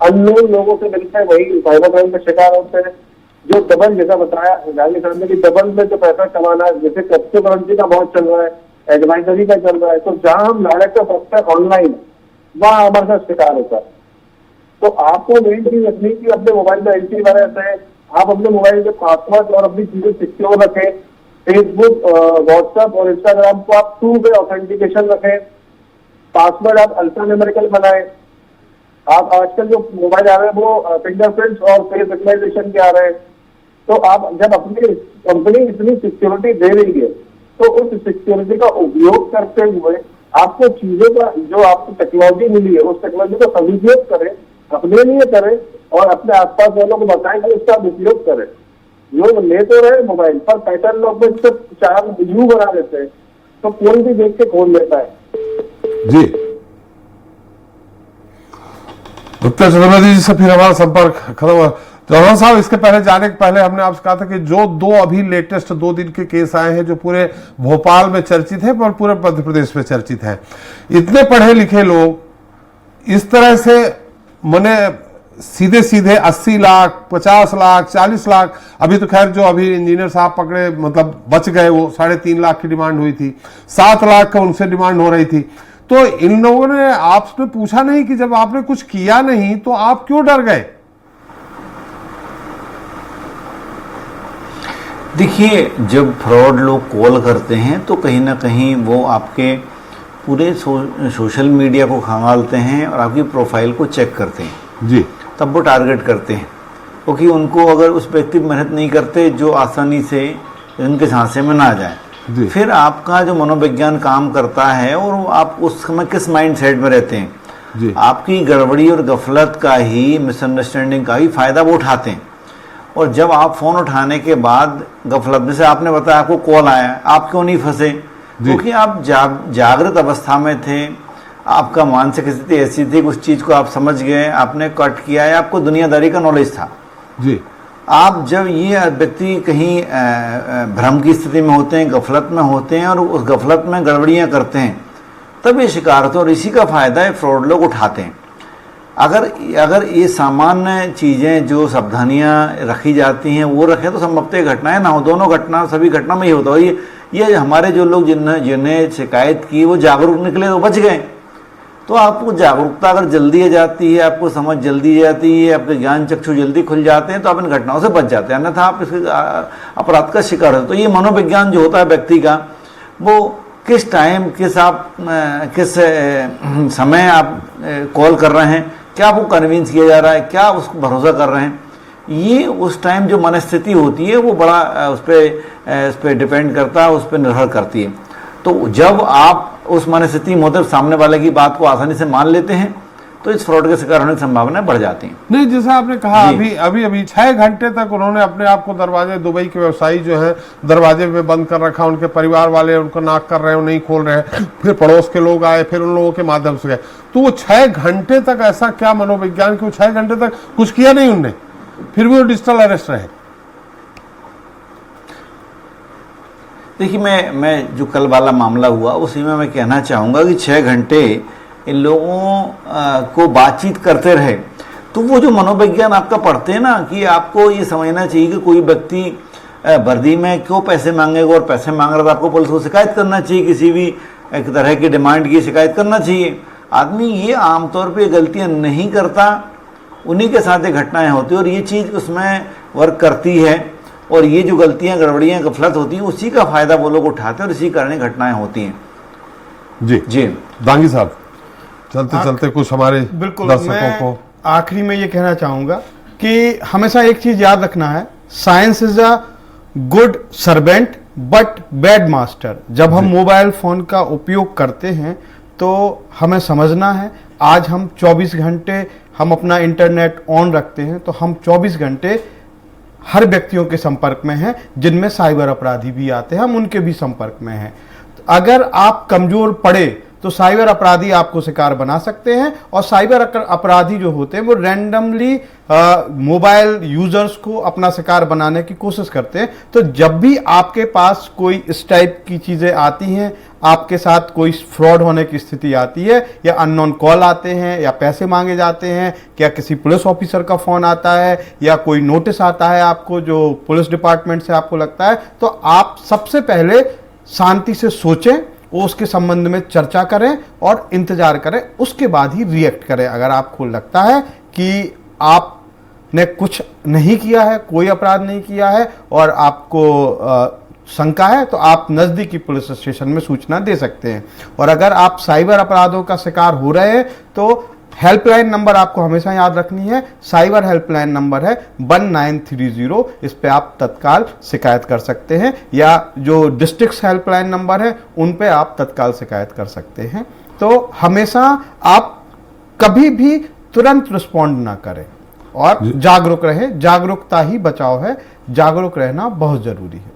अननोन लोगों से मिलते हैं वही साइबर क्राइम का शिकार होते हैं। जो डबल, जैसा बताया गांधी साहब ने कि डबल में जो पैसा कमाना है, जैसे क्रिप्टो करेंसी का बहुत चल रहा है, एडवाइजरी का चल रहा है, तो जहां हम लालच का फंसते हैं ऑनलाइन, वहां हमारे साथ शिकार होता है। तो आपको मेन चीज रखनी कि अपने मोबाइल में एंटीवायरस है, आप अपने मोबाइल के पासवर्ड और अपनी चीजें सिक्योर रखें। फेसबुक, व्हाट्सएप और इंस्टाग्राम को आप 2 वे ऑथेंटिकेशन रखें। पासवर्ड आप अल्फान्यूमेरिकल बनाएं। आप आजकल जो मोबाइल आ रहे हैं वो फिंगरप्रिंट्स और फेस रिकग्निशन के आ रहे हैं। तो आप जब अपनी कंपनी इतनी सिक्योरिटी दे रही है तो उस सिक्योरिटी का उपयोग करते हुए आपको चीजों का जो आपको टेक्नोलॉजी मिली है उस टेक्नोलॉजी का सदुपयोग करें, अपने लिए करें और अपने आसपास वालों को बताएं कि उसका उपयोग करें। लोग ले तो रहे मोबाइल पर पैटर्न लोग में सिर्फ 4 यू बना देते हैं, तो कोई भी देख के खोल लेता है। जी, उत्तर चतुर्वेदी जी से फिर हमारा संपर्क खत्म हुआ। चौहान साहब, इसके पहले जाने के पहले हमने आपसे कहा था कि जो 2 अभी लेटेस्ट 2 दिन के केस आए हैं जो पूरे भोपाल में चर्चित है और पूरे मध्य प्रदेश में चर्चित है, इतने पढ़े लिखे लोग इस तरह से मने सीधे सीधे 80 लाख, 50 लाख, 40 लाख, अभी तो खैर जो अभी इंजीनियर साहब पकड़े मतलब बच गए, वो 3.5 लाख की डिमांड हुई थी, 7 लाख का उनसे डिमांड हो रही थी। तो इन लोगों ने आपसे पूछा नहीं कि जब आपने कुछ किया नहीं तो आप क्यों डर गए? देखिए, जब फ्रॉड लोग कॉल करते हैं तो कहीं ना कहीं वो आपके पूरे सोशल मीडिया को खंगालते हैं और आपकी प्रोफाइल को चेक करते हैं जी, तब वो टारगेट करते हैं, क्योंकि उनको अगर उस व्यक्ति मेहनत नहीं करते जो आसानी से उनके झांसे में ना जाए, फिर आपका जो मनोविज्ञान काम करता है और आप उस समय किस माइंड सेट में रहते हैं जी, आपकी गड़बड़ी और गफलत का ही, मिसअंडरस्टैंडिंग का ही फायदा वो उठाते हैं। और जब आप फोन उठाने के बाद गफलत में से आपने बताया आपको कॉल आया, आप क्यों नहीं फंसे? क्योंकि आप जागृत अवस्था में थे, आपका मानसिक स्थिति ऐसी थी, उस चीज को आप समझ गए, आपने कट किया है, आपको दुनियादारी का नॉलेज था जी। आप जब ये व्यक्ति कहीं भ्रम की स्थिति में होते हैं, गफलत में होते हैं और उस गफलत में गड़बड़ियां करते हैं, तब ये शिकार होते हैं और इसी का फायदा है फ्रॉड लोग उठाते हैं। अगर ये सामान्य चीज़ें जो सावधानियां रखी जाती हैं वो रखें तो संभवतः घटनाएं ना हो। दोनों घटना, सभी घटना में ही होता है। ये हमारे जो लोग जिन्हें शिकायत की वो जागरूक निकले तो बच गए। तो आपको जागरूकता अगर जल्दी आ जाती है, आपको समझ जल्दी आ जाती है, आपके ज्ञान चक्षु जल्दी खुल जाते हैं तो आप इन घटनाओं से बच जाते हैं, अन्यथा आप इसके अपराध का शिकार होते। तो ये मनोविज्ञान जो होता है व्यक्ति का, वो किस टाइम किस समय आप कॉल कर रहे हैं, क्या आपको कन्विंस किया जा रहा है, क्या उसको भरोसा कर रहे हैं, ये उस टाइम जो मनस्थिति होती है वो बड़ा उस पर डिपेंड करता है, उस पर निर्भर करती है। तो जब आप उस मनस्थिति मतलब सामने वाले की बात को आसानी से मान लेते हैं, तो इस फ्रॉड के शिकार होने की संभावनाएं बढ़ जाती हैं। नहीं, जैसा आपने कहा अभी 6 घंटे तक उन्होंने अपने आप को दरवाजे, दुबई के व्यवसायी जो है दरवाजे पे बंद कर रखा, उनके परिवार वाले उनको नाक कर रहे हैं, नहीं खोल रहे हैं, फिर पड़ोस के लोग आए, फिर उन लोगों के माध्यम से गए। तो वो 6 घंटे तक ऐसा क्या मनोविज्ञान कि वो 6 घंटे तक कुछ किया नहीं उनने, फिर भी वो डिजिटल अरेस्ट रहे। देखिए, मैं जो कल वाला मामला हुआ उसी में मैं कहना चाहूँगा कि 6 घंटे इन लोगों को बातचीत करते रहे, तो वो जो मनोविज्ञान आपका पढ़ते हैं ना, कि आपको ये समझना चाहिए कि कोई व्यक्ति वर्दी में क्यों पैसे मांगेगा, और पैसे मांग रहा था, आपको पुलिस को शिकायत करना चाहिए, किसी भी एक तरह की डिमांड की शिकायत करना चाहिए। आदमी ये आमतौर पे गलतियाँ नहीं करता, उन्हीं के साथ ये घटनाएँ होती हैं, और ये चीज़ उसमें वर्क करती है, और ये जो गलतियाँ, गड़बड़ियाँ, गफलत होती हैं, उसी का फायदा वो लोग उठाते हैं, और इसी कारण घटनाएं होती हैं। जी दांगी साहब, चलते चलते कुछ हमारे दर्शकों को आखिरी में ये कहना चाहूंगा कि हमेशा एक चीज याद रखना है, science is a good servant but bad master. जब हम मोबाइल फोन का उपयोग करते हैं तो हमें समझना है, आज हम 24 घंटे हम अपना इंटरनेट ऑन रखते हैं, तो हम 24 घंटे हर व्यक्तियों के संपर्क में हैं, जिनमें साइबर अपराधी भी आते हैं, हम उनके भी संपर्क में हैं। अगर आप कमजोर पड़े तो साइबर अपराधी आपको शिकार बना सकते हैं, और साइबर अपराधी जो होते हैं वो रैंडमली मोबाइल यूजर्स को अपना शिकार बनाने की कोशिश करते हैं। तो जब भी आपके पास कोई इस टाइप की चीजें आती हैं, आपके साथ कोई फ्रॉड होने की स्थिति आती है, या अननोन कॉल आते हैं, या पैसे मांगे जाते हैं, क्या किसी पुलिस ऑफिसर का फोन आता है, या कोई नोटिस आता है आपको जो पुलिस डिपार्टमेंट से आपको लगता है, तो आप सबसे पहले शांति से सोचें, उसके संबंध में चर्चा करें और इंतजार करें, उसके बाद ही रिएक्ट करें। अगर आपको लगता है कि आपने कुछ नहीं किया है, कोई अपराध नहीं किया है, और आपको शंका है, तो आप नजदीकी पुलिस स्टेशन में सूचना दे सकते हैं। और अगर आप साइबर अपराधों का शिकार हो रहे हैं तो हेल्पलाइन नंबर आपको हमेशा याद रखनी है, साइबर हेल्पलाइन नंबर है 1930, इस पे आप तत्काल शिकायत कर सकते हैं, या जो डिस्ट्रिक्ट हेल्पलाइन नंबर है उन पे आप तत्काल शिकायत कर सकते हैं। तो हमेशा आप कभी भी तुरंत रिस्पॉन्ड ना करें और जागरूक रहें, जागरूकता ही बचाव है, जागरूक रहना बहुत जरूरी है।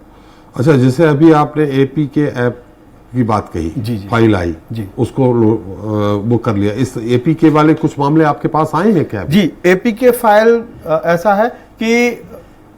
अच्छा, जैसे अभी आपने एपी के ऐप की बात कही, जी, फाइल आई, जी, उसको वो कर लिया, इस एपी के वाले कुछ मामले आपके पास आए हैं क्या? जी, एपी के फाइल ऐसा है कि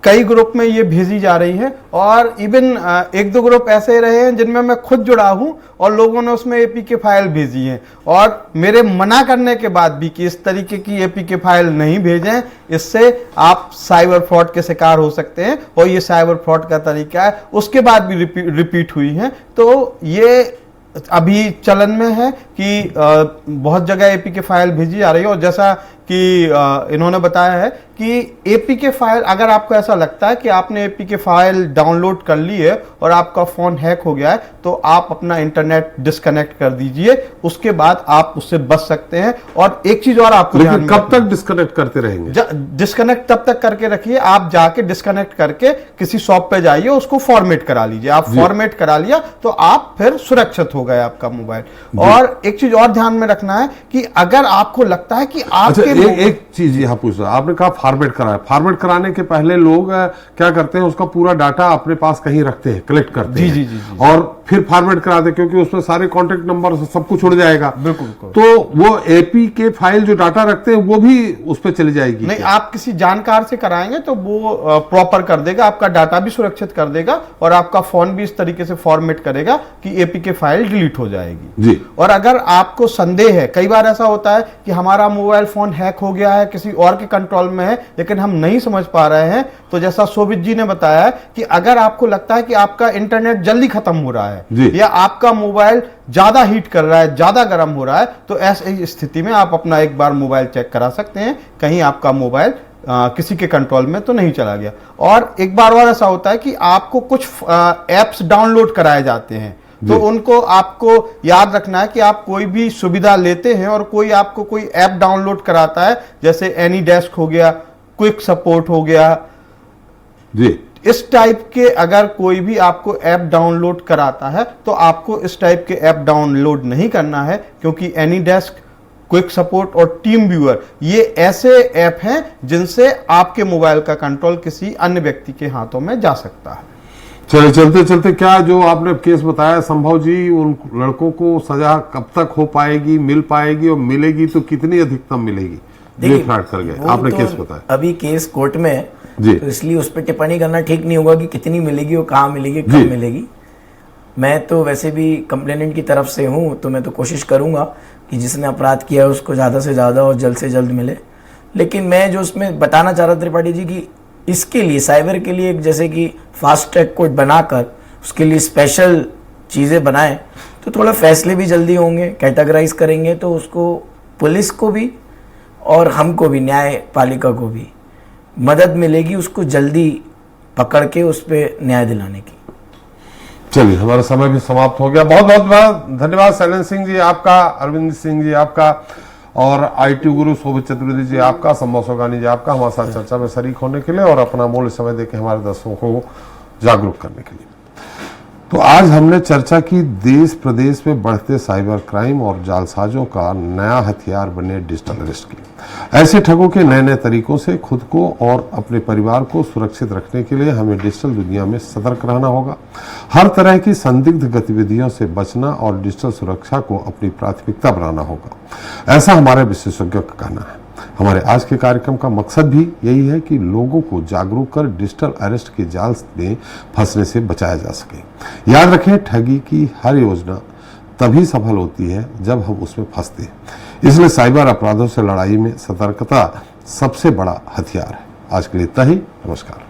कई ग्रुप में ये भेजी जा रही है, और इवन 1-2 ग्रुप ऐसे रहे हैं जिनमें मैं खुद जुड़ा हूं, और लोगों ने उसमें एपी के फाइल भेजी है, और मेरे मना करने के बाद भी कि इस तरीके की एपी के फाइल नहीं भेजें, इससे आप साइबर फ्रॉड के शिकार हो सकते हैं, और ये साइबर फ्रॉड का तरीका है, उसके बाद भी रिपीट हुई है। तो ये अभी चलन में है कि बहुत जगह एपी के फाइल भेजी जा रही है, और जैसा कि इन्होंने बताया है कि एपी के फाइल, अगर आपको ऐसा लगता है कि आपने एपी के फाइल डाउनलोड कर ली है और आपका फोन हैक हो गया है, तो आप अपना इंटरनेट डिस्कनेक्ट कर दीजिए, उसके बाद आप उससे बच सकते हैं। और एक चीज और आपको ध्यान में, कब तक डिस्कनेक्ट करते रहेंगे? डिस्कनेक्ट तब तक करके रखिए, आप जाके डिस्कनेक्ट करके किसी शॉप पे जाइए, उसको फॉर्मेट करा लीजिए। आप फॉर्मेट करा लिया तो आप फिर सुरक्षित हो गया आपका मोबाइल। और एक चीज और ध्यान में रखना है कि अगर आपको लगता है कि आपके एक चीज यहाँ पूछ रहा, आपने कहा फॉर्मेट कराया, फॉर्मेट कराने के पहले लोग क्या करते हैं, उसका पूरा डाटा अपने पास कहीं रखते हैं, कलेक्ट करते हैं, जी, और फिर फॉर्मेट कराते, क्योंकि उसमें सारे कॉन्टेक्ट नंबर सब कुछ उड़ जाएगा। बिल्कुल। तो वो एपी के फाइल जो डाटा रखते हैं वो भी उस पर चली जाएगी? नहीं, आप किसी जानकार से कराएंगे तो वो प्रॉपर कर देगा, आपका डाटा भी सुरक्षित कर देगा, और आपका फोन भी इस तरीके से फॉर्मेट करेगा कि एपी के फाइल डिलीट हो जाएगी। जी। और अगर आपको संदेह है, कई बार ऐसा होता है कि हमारा मोबाइल फोन हैक हो गया है, किसी और के कंट्रोल में है, लेकिन हम नहीं समझ पा रहे हैं, तो जैसा शोभित जी ने बताया है कि अगर आपको लगता है कि आपका इंटरनेट जल्दी खत्म हो रहा है, या आपका मोबाइल ज्यादा हीट कर रहा है, ज्यादा गर्म हो रहा है, तो ऐसी स्थिति में आप अपना एक बार मोबाइल चेक करा सकते हैं, कहीं आपका मोबाइल किसी के कंट्रोल में तो नहीं चला गया। और एक बार और ऐसा होता है कि आपको कुछ एप्स डाउनलोड कराए जाते हैं, तो उनको आपको याद रखना है कि आप कोई भी सुविधा लेते हैं और कोई आपको कोई ऐप डाउनलोड कराता है, जैसे एनी डेस्क हो गया, क्विक सपोर्ट हो गया, जी, इस टाइप के अगर कोई भी आपको ऐप डाउनलोड कराता है तो आपको इस टाइप के ऐप डाउनलोड नहीं करना है, क्योंकि एनीडेस्क, क्विक सपोर्ट और टीम व्यूअर ये ऐसे ऐप हैं जिनसे आपके मोबाइल का कंट्रोल किसी अन्य व्यक्ति के हाथों में जा सकता है। चलिए चलते चलते, क्या जो आपने केस बताया संभव जी, उन लड़कों को सजा कब तक हो पाएगी, मिल पाएगी, और मिलेगी तो कितनी अधिकतम मिलेगी जो फ्रॉड कर गए? आपने केस बताया, अभी केस कोर्ट में है जी, तो इसलिए उस पर टिप्पणी करना ठीक नहीं होगा कि कितनी मिलेगी और कहाँ मिलेगी, कब मिलेगी। मैं तो वैसे भी कंप्लेनेंट की तरफ से हूँ, तो मैं तो कोशिश करूंगा कि जिसने अपराध किया है उसको ज़्यादा से ज़्यादा और जल्द से जल्द मिले। लेकिन मैं जो उसमें बताना चाह रहा था त्रिपाठी जी की इसके लिए साइबर के लिए जैसे कि फास्ट ट्रैक कोर्ट बनाकर उसके लिए स्पेशल चीज़ें बनाएं तो थोड़ा फैसले भी जल्दी होंगे, कैटेगराइज करेंगे तो उसको पुलिस को भी और हमको भी, न्यायपालिका को भी मदद मिलेगी उसको जल्दी पकड़ के उस पर न्याय दिलाने की। चलिए हमारा समय भी समाप्त हो गया। बहुत बहुत धन्यवाद शैलेंद्र सिंह जी आपका, अरविंद सिंह जी आपका, और आईटी गुरु शोभित चतुर्वेदी जी आपका, संभव सोगानी जी आपका हमारे साथ चर्चा में शरीक होने के लिए और अपना मूल्य समय देकर हमारे दर्शकों को जागरूक करने के लिए। तो आज हमने चर्चा की देश प्रदेश में बढ़ते साइबर क्राइम और जालसाजों का नया हथियार बने डिजिटल अरेस्ट की। ऐसे ठगों के नए नए तरीकों से खुद को और अपने परिवार को सुरक्षित रखने के लिए हमें डिजिटल दुनिया में सतर्क रहना होगा। हर तरह की संदिग्ध गतिविधियों से बचना और डिजिटल सुरक्षा को अपनी प्राथमिकता बनाना होगा, ऐसा हमारे विशेषज्ञों का कहना है। हमारे आज के कार्यक्रम का मकसद भी यही है कि लोगों को जागरूक कर डिजिटल अरेस्ट के जाल में फंसने से बचाया जा सके। याद रखें, ठगी की हर योजना तभी सफल होती है जब हम उसमें फंसते हैं। इसलिए साइबर अपराधों से लड़ाई में सतर्कता सबसे बड़ा हथियार है। आज के लिए इतना ही। नमस्कार।